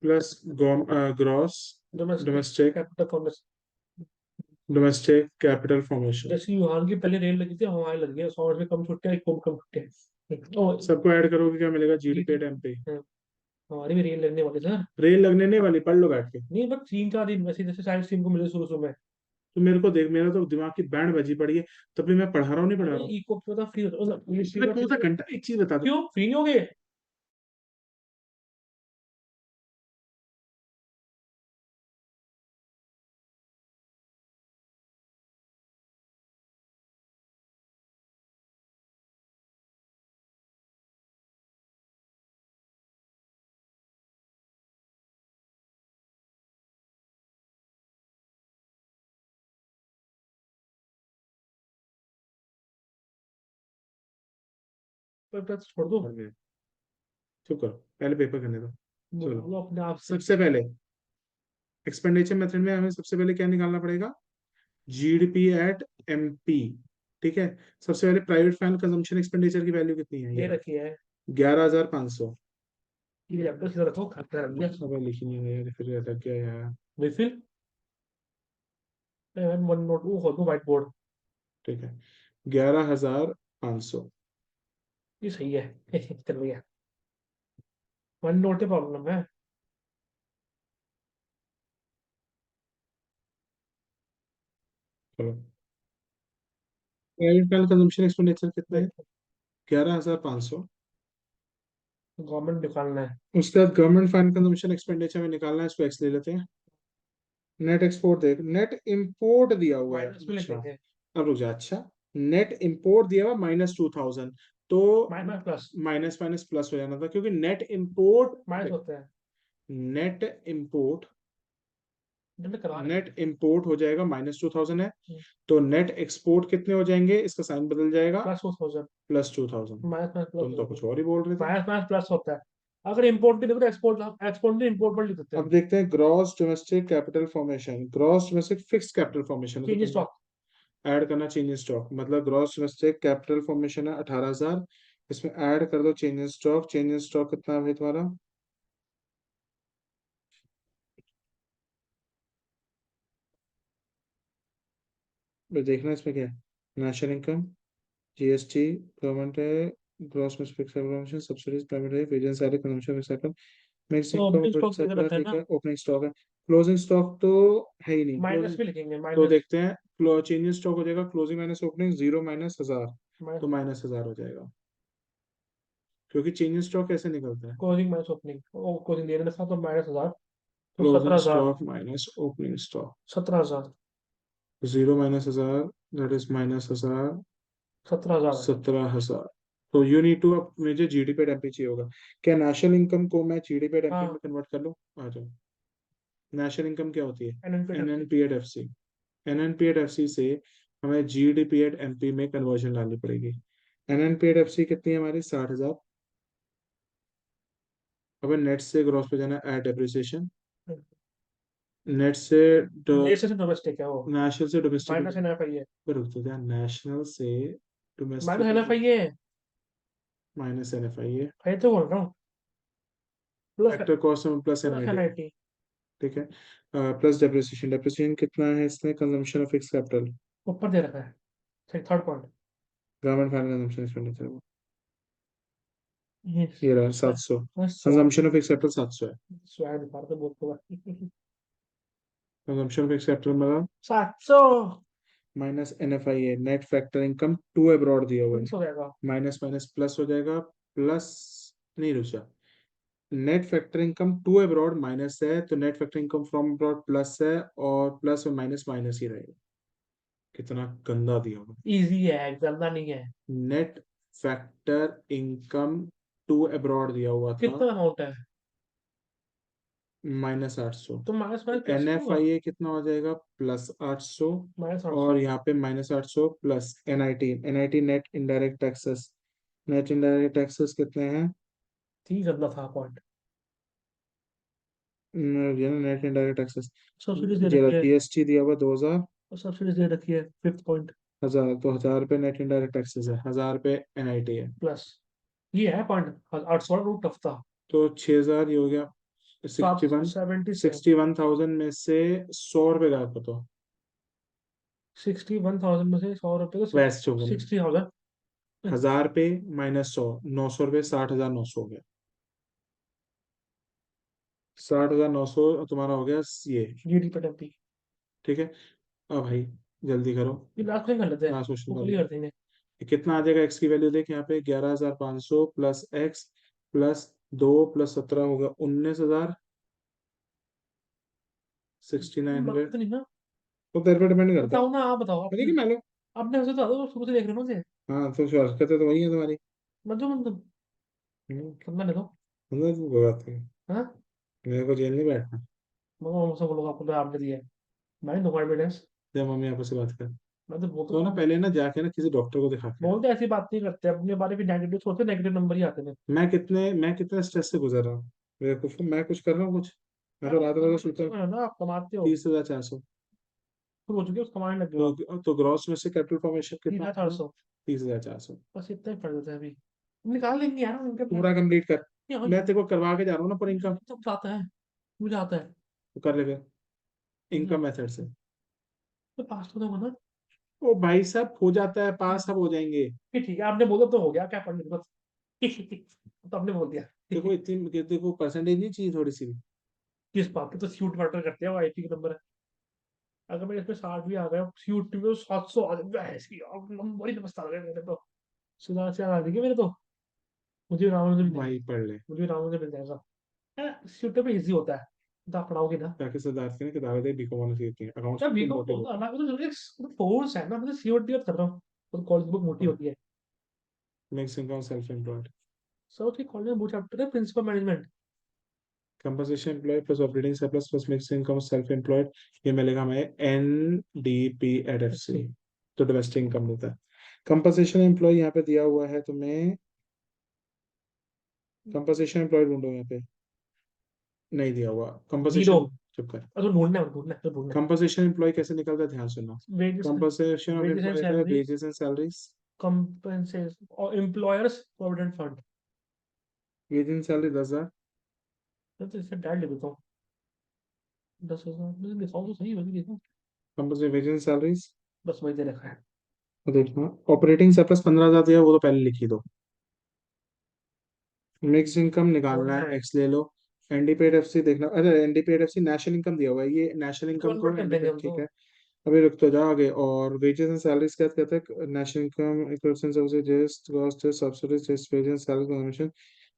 S2: plus gross
S1: domestic
S2: domestic
S1: capital formation.
S2: Capital formation.
S1: जैसे युहान की पहले रेल लगी थी, हमारी लग गई 100 रुपये कम छुट्टियां, एक कम छुट्टियां। और
S2: सबको ऐड करोगे क्या मिलेगा? GDP
S1: GD.
S2: At MP.
S1: हमारी भी रेल लगने वाली सर।
S2: रेल लगने नहीं वाली, पढ़ लो बैठ के।
S1: नहीं बस 3-4 दिन वैसे, जैसे साइंस टीम को मिले शुरू शुरू में।
S2: तो मेरे को देख, मेरा तो दिमाग की बैंड बजी पड़ी है, तब भी मैं पढ़ा रहा हूँ, नहीं पढ़ा
S1: अरे
S2: रहा हूँ।
S1: इको पता फ्री होता
S2: मैं कौन सा घंटा, एक चीज बता दो।
S1: क्यों फ्री नहीं हो गए? पर बस छोड़ दो।
S2: पढ़ गए। चुप करो, पहले पेपर करने दो। चलो,
S1: बोलो अपने आप से।
S2: सबसे पहले एक्सपेंडिचर मेथड में हमें सबसे पहले क्या निकालना पड़ेगा? जीडीपी एट एमपी, ठीक है। सबसे पहले प्राइवेट फाइनल कंजम्पशन एक्सपेंडिचर की वैल्यू कितनी है?
S1: ये
S2: ये
S1: रखी है।
S2: 11,500।
S1: ये लैपटॉप सीधा रखो, खाता रख दिया।
S2: अब लिखी नहीं है यार, फिर अटक गया यार।
S1: रिफिल। वन नोट वो हो तो व्हाइट बोर्ड।
S2: ठीक है, 11,500।
S1: ये सही है। चल भैया, वन नोट प्रॉब्लम है।
S2: चलो, प्राइवेट फाइनल कंजम्पशन एक्सपेंडिचर कितना है?
S1: देखो
S2: 11,500।
S1: गवर्नमेंट निकालना है।
S2: उसके बाद गवर्नमेंट फाइनल कंजम्पशन एक्सपेंडिचर में निकालना है, इसको एक्स ले लेते हैं। नेट एक्सपोर्ट देख, नेट इंपोर्ट दिया हुआ है,
S1: माइनस में लिख
S2: अच्छा।
S1: देंगे।
S2: अब रुक जा, अच्छा। नेट इंपोर्ट दिया हुआ -2,000, तो
S1: minus plus.
S2: Minus minus plus हो जाना था, क्योंकि नेट इंपोर्ट,
S1: माइनस होता है।
S2: नेट इंपोर्ट
S1: जब करा रहे
S2: नेट इंपोर्ट हो जाएगा -2,000 है।
S1: हैं।
S2: तो नेट एक्सपोर्ट कितने हो जाएंगे? इसका साइन बदल जाएगा,
S1: प्लस 2,000।
S2: +2,000।
S1: माइनस माइनस प्लस
S2: तुम
S1: हो
S2: तो
S1: जाता
S2: कुछ
S1: है।
S2: और ही बोल रहे थे।
S1: माइनस माइनस प्लस होता है। अगर इंपोर्ट के लिए तो एक्सपोर्ट, एक्सपोर्ट नहीं इंपोर्ट पर लिख देते
S2: अब
S1: हैं।
S2: देखते हैं gross domestic capital formation, gross domestic fixed capital formation है,
S1: चेंज
S2: तो
S1: स्टॉक।
S2: ऐड करना चेंज इन स्टॉक, मतलब ग्रॉस मिस्टेक कैपिटल फॉर्मेशन है 18,000, इसमें ऐड कर दो change in stock. Change in stock कितना है भाई तुम्हारा? देखना इसमें क्या है, नेशनल इनकम, जीएसटी, गवर्नमेंट है, ग्रॉस मिस्टेक सब्सिडीज, प्राइवेट है, wages, salary, consumption cycle, makes
S1: तो
S2: इनकम,
S1: ओपनिंग
S2: ऑपरेटिंग
S1: स्टॉक देख
S2: साइकिल,
S1: रखा है
S2: ठीक
S1: ना,
S2: है। ओपनिंग स्टॉक है, क्लोजिंग स्टॉक तो है ही नहीं
S1: माइनस
S2: क्लोजिंग।
S1: भी लिखेंगे,
S2: तो
S1: माइनस
S2: देखते हैं, चेंज इन स्टॉक हो जाएगा closing minus opening, 0 minus 1000,
S1: minus
S2: तो माइनस 1000 हो जाएगा, क्योंकि चेंज इन स्टॉक कैसे निकलता है?
S1: क्लोजिंग माइनस ओपनिंग, वो क्लोजिंग देने था तो -1000, तो
S2: closing
S1: 17,000,
S2: stock minus opening stock,
S1: 17,000,
S2: 0 minus 1000, that is minus 1000,
S1: 17,000 है।
S2: 17,000। तो यू नीड टू, अब मुझे जीडीपी एमपी चाहिए होगा, क्या नेशनल इनकम को मैं जीडीपी एमपी में
S1: हाँ,
S2: कन्वर्ट कर लूँ? आ जाओ। नेशनल इनकम क्या होती है?
S1: NNP.
S2: NNP at F C. NNP at F C से हमें जीडीपी एट एमपी में कन्वर्जन लानी पड़ेगी। एनएनपी एट एफ सी कितनी है हमारी? 60,000। अब नेट से ग्रॉस पे जाना, एड डेप्रिसिएशन, नेट से
S1: नेशनल से डोमेस्टिक है वो,
S2: नेशनल से डोमेस्टिक,
S1: माइनस एनएफआई है,
S2: रुक तो जा, नेशनल से
S1: माइनस
S2: डोमेस्टिक
S1: एनएफआई है,
S2: माइनस एनएफआई है,
S1: मैं तो बोल रहा हूँ, plus
S2: factor cost plus
S1: plus
S2: NIT,
S1: NIT.
S2: ठीक है। प्लस डेप्रिसिएशन, डेप्रिसिएशन कितना है इसमें? कंजम्पशन ऑफ फिक्स कैपिटल,
S1: ऊपर दे रखा है, सही, third point.
S2: Government final consumption expenditure,
S1: ये
S2: ये रहा 700,
S1: स्वाद,
S2: कंजम्पशन ऑफ फिक्स कैपिटल 700 है।
S1: स्वाद बार तो बोलते हुआ
S2: कंजम्पशन ऑफ फिक्स कैपिटल मतलब
S1: 700
S2: माइनस एनएफआई है, net factor income to abroad दिया हुआ है,
S1: हो जाएगा।
S2: माइनस माइनस प्लस हो जाएगा, प्लस नहीं रुचा, net factor income to abroad minus है, तो net factor income from abroad plus है, और प्लस और माइनस माइनस ही रहेगा। कितना गंदा दिया हुआ।
S1: इजी है, ज्यादा नहीं है।
S2: Net factor income to abroad दिया हुआ था
S1: कितना अमाउंट है?
S2: -800,
S1: तो माइनस
S2: तो
S1: माइनस प्लस
S2: एन
S1: ही
S2: एफ
S1: होगा,
S2: आई ए कितना हो जाएगा? +800, और
S1: -800।
S2: यहाँ पे -800 plus NIT, NIT net indirect taxes, net indirect taxes कितने हैं?
S1: ठीक गंदा था पॉइंट।
S2: ये ना नेट इनडायरेक्ट टैक्सेस,
S1: सब्सिडीज दे रखी
S2: जरा
S1: है,
S2: जीएसटी दिया हुआ 2000,
S1: और सब्सिडीज दे रखी है, फिफ्थ पॉइंट।
S2: 1000, तो 1000 रुपये नेट इनडायरेक्ट टैक्सेस है, 1000 रुपये एनआईटी है,
S1: प्लस ये है पॉइंट 800 रूट टफ था।
S2: तो 6000 ये हो गया।
S1: सात
S2: 61,
S1: 77,
S2: 61,000 में से 100 रुपये गायब कर दो,
S1: 61,000 में से 100 रुपये तो
S2: वैसे जो बोले,
S1: 60,000।
S2: 1000 रुपये -100, 900 रुपये, 60,900 हो गया, 60,900 तुम्हारा हो गया ये,
S1: जीडी पे टेम्पी।
S2: ठीक है। अब भाई जल्दी करो,
S1: ये लास्ट क्वेश्चन कर लेते हैं,
S2: लास्ट क्वेश्चन
S1: वो
S2: कर
S1: कल ही
S2: लो।
S1: कर देंगे।
S2: कितना आ जाएगा एक्स की वैल्यू? देख यहाँ पे 11,500 प्लस एक्स प्लस 2 प्लस 17 होगा 19,000, 6900।
S1: बात नहीं ना,
S2: तो तेरे पे डिपेंड करता है,
S1: बताओ ना, आप बताओ,
S2: मुझे
S1: आपने
S2: क्या मालूम।
S1: आपने उसे बता दो, शुरू से देख रहे हो ना मुझे।
S2: हाँ तो हरकतें तो वही है तुम्हारी।
S1: मतलब
S2: हम्म,
S1: कितना ले दो।
S2: मतलब तू कोई बात नहीं,
S1: हाँ,
S2: मेरे को जेल नहीं बैठना।
S1: मैं मुझसे बोलूंगा आपको तो आपने दिया है, मैं नहीं दूंगा एविडेंस।
S2: जब मम्मी आपस से बात कर,
S1: मैं तो बोल
S2: तो ना
S1: तो
S2: पहले ना जाके ना किसी डॉक्टर को दिखा के आ।
S1: बोलते ऐसी बात नहीं करते, अपने बारे में नेगेटिव सोचते, नेगेटिव नंबर ही आते हैं।
S2: मैं कितने स्ट्रेस से गुजर रहा हूँ, मैं कुछ कर रहा हूँ कुछ, मैं तो रात रात सोचता हूँ।
S1: है ना, आप कमाते हो,
S2: 30,400,
S1: खुद हो चुके हो, कमाने लगे हो आप।
S2: तो ग्रॉस में से कैपिटल फॉर्मेशन
S1: तीन
S2: कितना
S1: हजार चार
S2: होगा?
S1: सौ
S2: 30,400,
S1: बस इतना ही पड़ जाता है अभी, निकाल लेंगे यार उनके पास।
S2: पूरा कंप्लीट कर।
S1: ये
S2: मैं तेरे को करवा के जा रहा हूँ ना पर इनकम,
S1: सब आता है, मुझे आता है,
S2: तो कर ले फिर
S1: मुझे
S2: इनकम मेथड से।
S1: तो पास तो होगा ना।
S2: ओ भाई साहब हो जाता है पास, सब हो जाएंगे।
S1: फिर ठीक है, आपने बोला तो हो गया, क्या पढ़ने बस। तो आपने बोल दिया।
S2: देखो इतनी, देखो परसेंटेज नहीं चाहिए थोड़ी सी भी।
S1: किस बात पे, तो सीयूट मैटर करते हैं, वो आईटी का नंबर है। अगर मेरे इसमें 60 भी आ गया, सीयूट में 700 आ जाए, इसकी नंबर ही नमस्ते आ गए मेरे तो, सुधार से आ जाएंगे मेरे तो। मुझे रावण से मिल जाएंगे,
S2: भाई पढ़ ले,
S1: मुझे रावण से मिल जाएगा। सीयूट पे इजी होता है, तो आप पढ़ाओगे ना।
S2: ताकि सिद्धार्थ की ना किताबें दे बीकॉम होनी चाहिए, अकाउंट्स
S1: यार
S2: की
S1: बीकॉम
S2: मोटे
S1: तो
S2: होते हैं।
S1: अलग, तो फोर्स है ना, मैं सीयूटी बात कर रहा हूँ, तो कॉलेज बुक मोटी होती है।
S2: Mix income self employed,
S1: sir उसके कॉलेज में वो चैप्टर है principal management.
S2: Composition employ plus operating surplus plus mix income self employed, ये मिलेगा हमें NDP@FC, तो डोमेस्टिक इनकम देता है। कंपोजिशन एम्प्लॉय यहाँ पे दिया हुआ है तुम्हें, कंपोजिशन एम्प्लॉय ढूंढो यहाँ पे, नहीं दिया हुआ
S1: जीरो।
S2: कंपोजिशन। चुप कर।
S1: तो ढूंढना है।
S2: कंपोजिशन एम्प्लॉय कैसे निकलता है, ध्यान सुनना।
S1: Wages
S2: composition of
S1: wages and
S2: employ का
S1: salary,
S2: wages and salaries.
S1: Compensation और employers provident fund.
S2: Wage and salary 10,000।
S1: तो इससे डायरेक्ट लिख देता हूँ, 10,000 मैं लिखाऊँ तो सही, वही लिखूँ।
S2: Composition wage and salaries.
S1: बस वही दे रखा है।
S2: तो देखना ऑपरेटिंग सरप्लस 15,000 दिया, वो तो पहले लिखी दो। मिक्स इनकम निकालना
S1: ढूंढना
S2: है,
S1: है,
S2: एक्स ले लो। एनडीपेड एफसी देखना, अरे एनडीपेड एफसी नेशनल इनकम दिया हुआ है, ये नेशनल इनकम को
S1: कन्वर्ट कर देंगे
S2: एनडीपेड,
S1: हम तो।
S2: ठीक है। अभी रुक तो जा आगे। और वेजेस एंड सैलरीज क्या कहते हैं, national income equity services just cost subsidies just wage and salary commission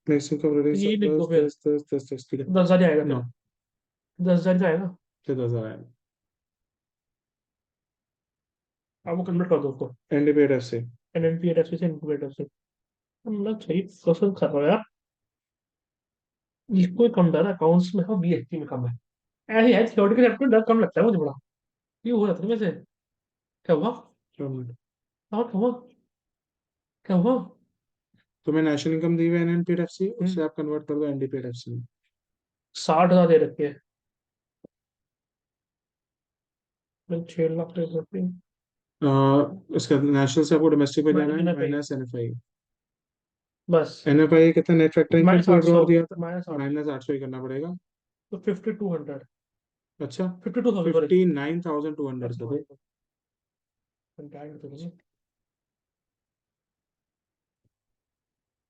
S2: mix income
S1: तो
S2: रेटिंग
S1: यही लिख दो
S2: सरप्लस
S1: फिर,
S2: 10 10 10 10, ठीक है।
S1: 10,000 ही आएगा
S2: नो,
S1: फिर, 10,000 का आएगा।
S2: फिर 10,000 आएगा।
S1: अब वो कन्वर्ट कर दो उसको,
S2: एनडीपेड एफसी।
S1: एनएनपीएट से इनक्यूबेटर से। मतलब सही क्वेश्चन कर रहा हो यार। इसको कम डर अकाउंट्स में हो, बीएससी में कम है। ऐसे है, थ्योरेटिकल एप्टीट्यूड डर कम लगता है मुझे बड़ा। ये हो जाता है वैसे। क्या हुआ? और क्या हुआ? क्या हुआ?
S2: तुम्हें नेशनल इनकम दी हुई है एनएनपीड एफसी, उससे
S1: हम्म,
S2: आप कन्वर्ट कर दो एनडीपेड एफसी में।
S1: 60,000 दे रखे हैं। मैं 6 लाख दे सकती हूँ।
S2: इसका नेशनल से आपको डोमेस्टिक पे जाना है,
S1: मैंने पे
S2: माइनस एनएफआई।
S1: बस
S2: एनएफआई कितना नेट फैक्टरिंग
S1: माइनस
S2: करके
S1: आठ सौ
S2: विड्रॉल दिया था,
S1: माइनस आठ
S2: माइनस 800 ही करना पड़ेगा।
S1: तो 5,200,
S2: अच्छा,
S1: 52,000 सॉरी।
S2: 59,200
S1: अच्छा
S2: कर दो।
S1: वही तो डायरेक्ट तो नहीं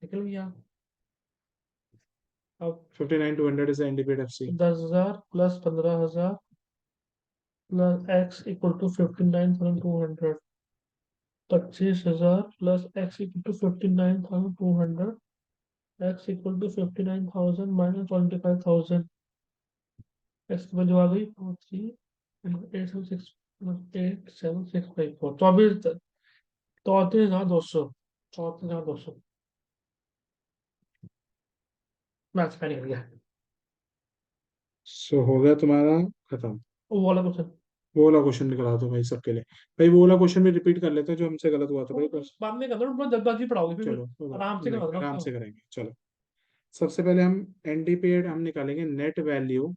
S1: निकल गया। अब
S2: 59,200 is NDP at FC.
S1: 10,000 plus 15,000 plus X equal to 59,200। 25,000 plus X equal to 59,200। X equal to 59,000 minus 25,000। X की वैल्यू आ गई 876 8,765 34,200। 34,200 मैथ्स का निकल गया।
S2: सो हो गया तुम्हारा खत्म।
S1: वो वाला क्वेश्चन
S2: वो वाला क्वेश्चन निकला दो भाई सबके लिए। भाई वो वाला क्वेश्चन भी रिपीट कर लेते हैं जो हमसे गलत हुआ था भाई, बस।
S1: बाद में करना, बहुत जल्दबाजी पढ़ाओगे फिर
S2: चलो कोई बात
S1: आराम से
S2: नहीं,
S1: करवा देना
S2: आराम
S1: उसको।
S2: से करेंगे, चलो। सबसे पहले हम एनडीपेड हम निकालेंगे, net value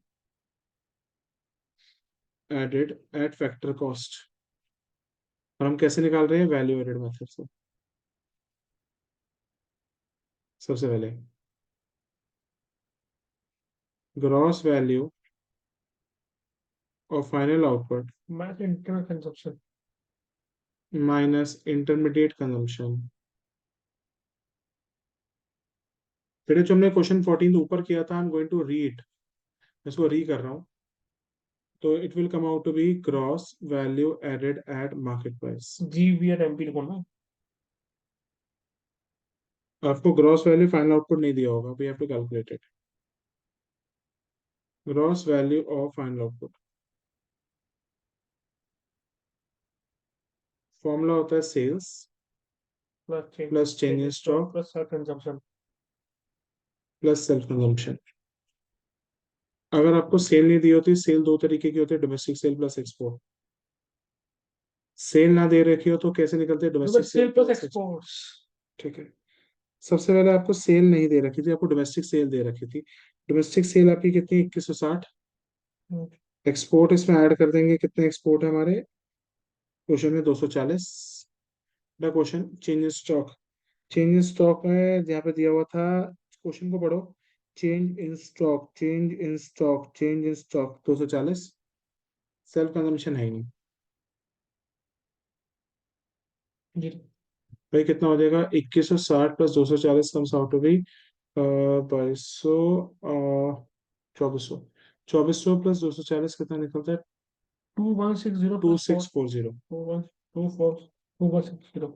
S2: added at factor cost. और हम कैसे निकाल रहे हैं, वैल्यू एडेड मेथड से। सबसे पहले ग्रॉस वैल्यू और final output
S1: math internal consumption.
S2: Minus intermediate consumption. फिर जो हमने क्वेश्चन 14 ऊपर किया था, I am going to read, इसको री कर रहा हूँ। तो it will come out to be gross value added at market price.
S1: G V R MP लिखो ना।
S2: आपको ग्रॉस वैल्यू फाइनल आउटपुट नहीं दिया होगा, we have to calculate it. Gross value और फाइनल आउटपुट फॉर्मूला होता है sales
S1: plus
S2: plus change in
S1: change stock
S2: stock
S1: plus self consumption.
S2: Plus self consumption. अगर आपको सेल नहीं दी होती, सेल दो तरीके की होती है, domestic sale plus export. Sale ना दे रखी हो तो कैसे निकलते हैं, domestic sale
S1: sale plus
S2: plus export.
S1: Exports.
S2: ठीक है। सबसे पहले आपको सेल नहीं दे रखी थी, आपको डोमेस्टिक सेल दे रखी थी। डोमेस्टिक सेल आपकी कितनी, 2160। एक्सपोर्ट इसमें ऐड कर देंगे, कितने एक्सपोर्ट है हमारे क्वेश्चन में, 240। The question change in stock. Change in stock में यहाँ पे दिया हुआ था, क्वेश्चन को पढ़ो। Change in stock, change in stock, change in stock 240। Self consumption है ही नहीं।
S1: जी।
S2: भाई कितना हो जाएगा, 2160 प्लस 240 कम्स आउट टू बी 2200, 2400। 2400 प्लस 240 कितना निकलता है,
S1: 2160
S2: two
S1: plus four
S2: six four zero
S1: 2160 2640।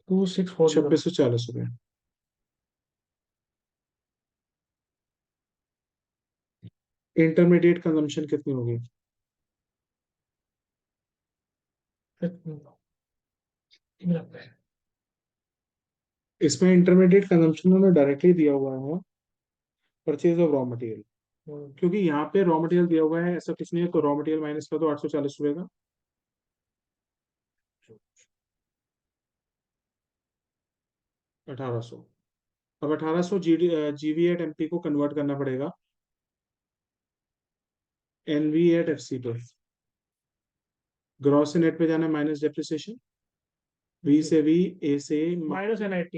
S2: 2640 रुपये। इंटरमीडिएट कंजम्पशन कितनी होगी, इसमें इंटरमीडिएट कंजम्पशन में डायरेक्टली दिया हुआ है परचेज ऑफ रॉ मटेरियल। क्योंकि यहाँ पे रॉ मटेरियल दिया हुआ है, ऐसा कुछ नहीं है, तो रॉ मटेरियल माइनस कर दो 840 रुपये का। 1800। अब 1800 जीवी एट एमपी को कन्वर्ट करना पड़ेगा एनवी एट एफसी पे। ग्रॉस से नेट पे जाना माइनस डेप्रिसिएशन, वी से वी, ए से
S1: माइनस NIT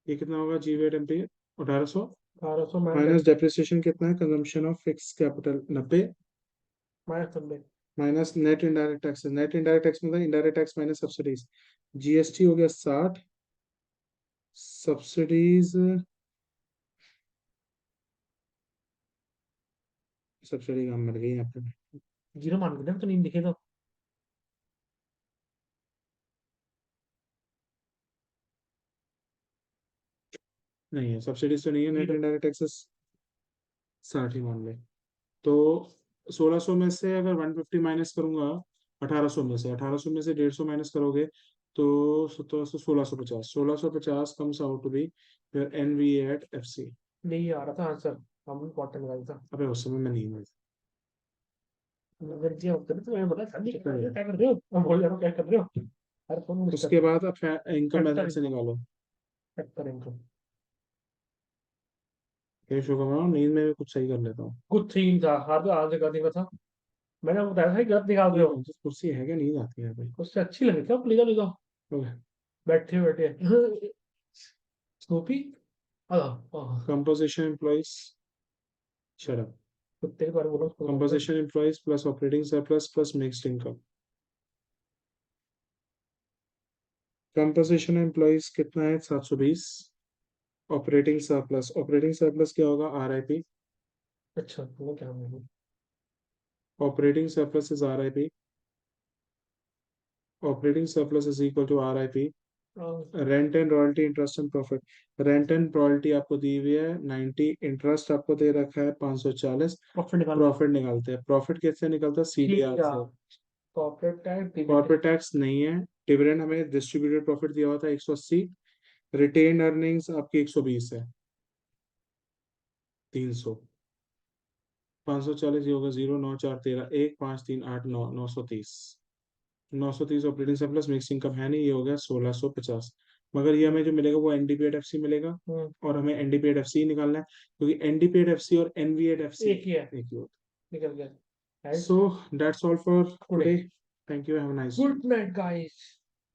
S2: ये कितना होगा जीवी एट एमपी 1800
S1: 1800
S2: माइनस डेप्रिसिएशन कितना है consumption of fix capital 90
S1: -90
S2: minus net indirect tax, net indirect tax मतलब indirect tax minus subsidies, GST हो गया 60, सब्सिडीज सब्सिडी कम मिल गई यहाँ पे,
S1: 0 मान के ना तो नहीं दिखे तो
S2: नहीं है सब्सिडीज तो नहीं है, नेट
S1: 0
S2: इनडायरेक्ट टैक्सेस 60 ही मान ले। तो 1600 में से अगर 150 माइनस करूंगा 1800 में से, 1800 में से 150 माइनस करोगे तो 1700 1650, 1650 comes out to be your NV at FC.
S1: नहीं आ रहा था आंसर, हम इम्पोर्टेंट लगा था।
S2: अबे उस समय मैं नहीं हुई।
S1: अगर जी होता तो मैं बोला शादी क्या कर रहे हो, मैं बोल रहा हूँ क्या कर रहे हो, हर फोन मिस
S2: उसके
S1: कर
S2: बाद अब इनकम
S1: फैक्टर
S2: मेथड से निकालो।
S1: फैक्टर इनकम
S2: कैश होगा मैं नींद में भी कुछ सही कर लेता हूँ।
S1: कुछ सीन था, हर आधे का दिन था, मैंने बताया था कि गलत निकाल रहे
S2: ये
S1: हो।
S2: कौन सी कुर्सी है, क्या नींद आती है भाई।
S1: उससे अच्छी लगी क्या, ले जाओ ले जाओ, बैठे बैठे Snoopy
S2: composition employees, shut up.
S1: कुत्ते के बारे में बोलो उसको बोलते हैं।
S2: Composition employees plus operating surplus plus mixed income. Composition employees कितना है 720, ऑपरेटिंग सरप्लस क्या होगा आरआईपी,
S1: अच्छा वो क्या है,
S2: operating surplus is RIP, operating surplus is equal to RIP. Rent and royalty interest and profit, rent and royalty आपको दी हुई है 90, इंटरेस्ट आपको दे रखा है 540,
S1: प्रॉफिट निकालना
S2: प्रॉफिट निकालते हैं, प्रॉफिट कैसे निकलता है
S1: ठीक
S2: सीडीआर
S1: है।
S2: से।
S1: Corporate tax dividend
S2: corporate tax नहीं है, डिविडेंड हमें डिस्ट्रीब्यूटेड प्रॉफिट दिया हुआ था 180, रिटेन अर्निंग्स आपकी 120 है, 300, 540 होगा 0 9 4 13 1 5 3 8 9 930, 930 ऑपरेटिंग सरप्लस मिक्स इनकम है नहीं, ये हो गया 1650। मगर ये हमें जो मिलेगा वो एनडीपीएड एफसी मिलेगा, और हमें एनडीपीएड एफसी निकालना है क्योंकि एनडीपीएड एफसी और एनवीएड एफसी
S1: एक ही है,
S2: एक ही होता
S1: निकल गया।
S2: है। So that's all for
S1: today
S2: today, thank you, have a nice day.
S1: Good night guys.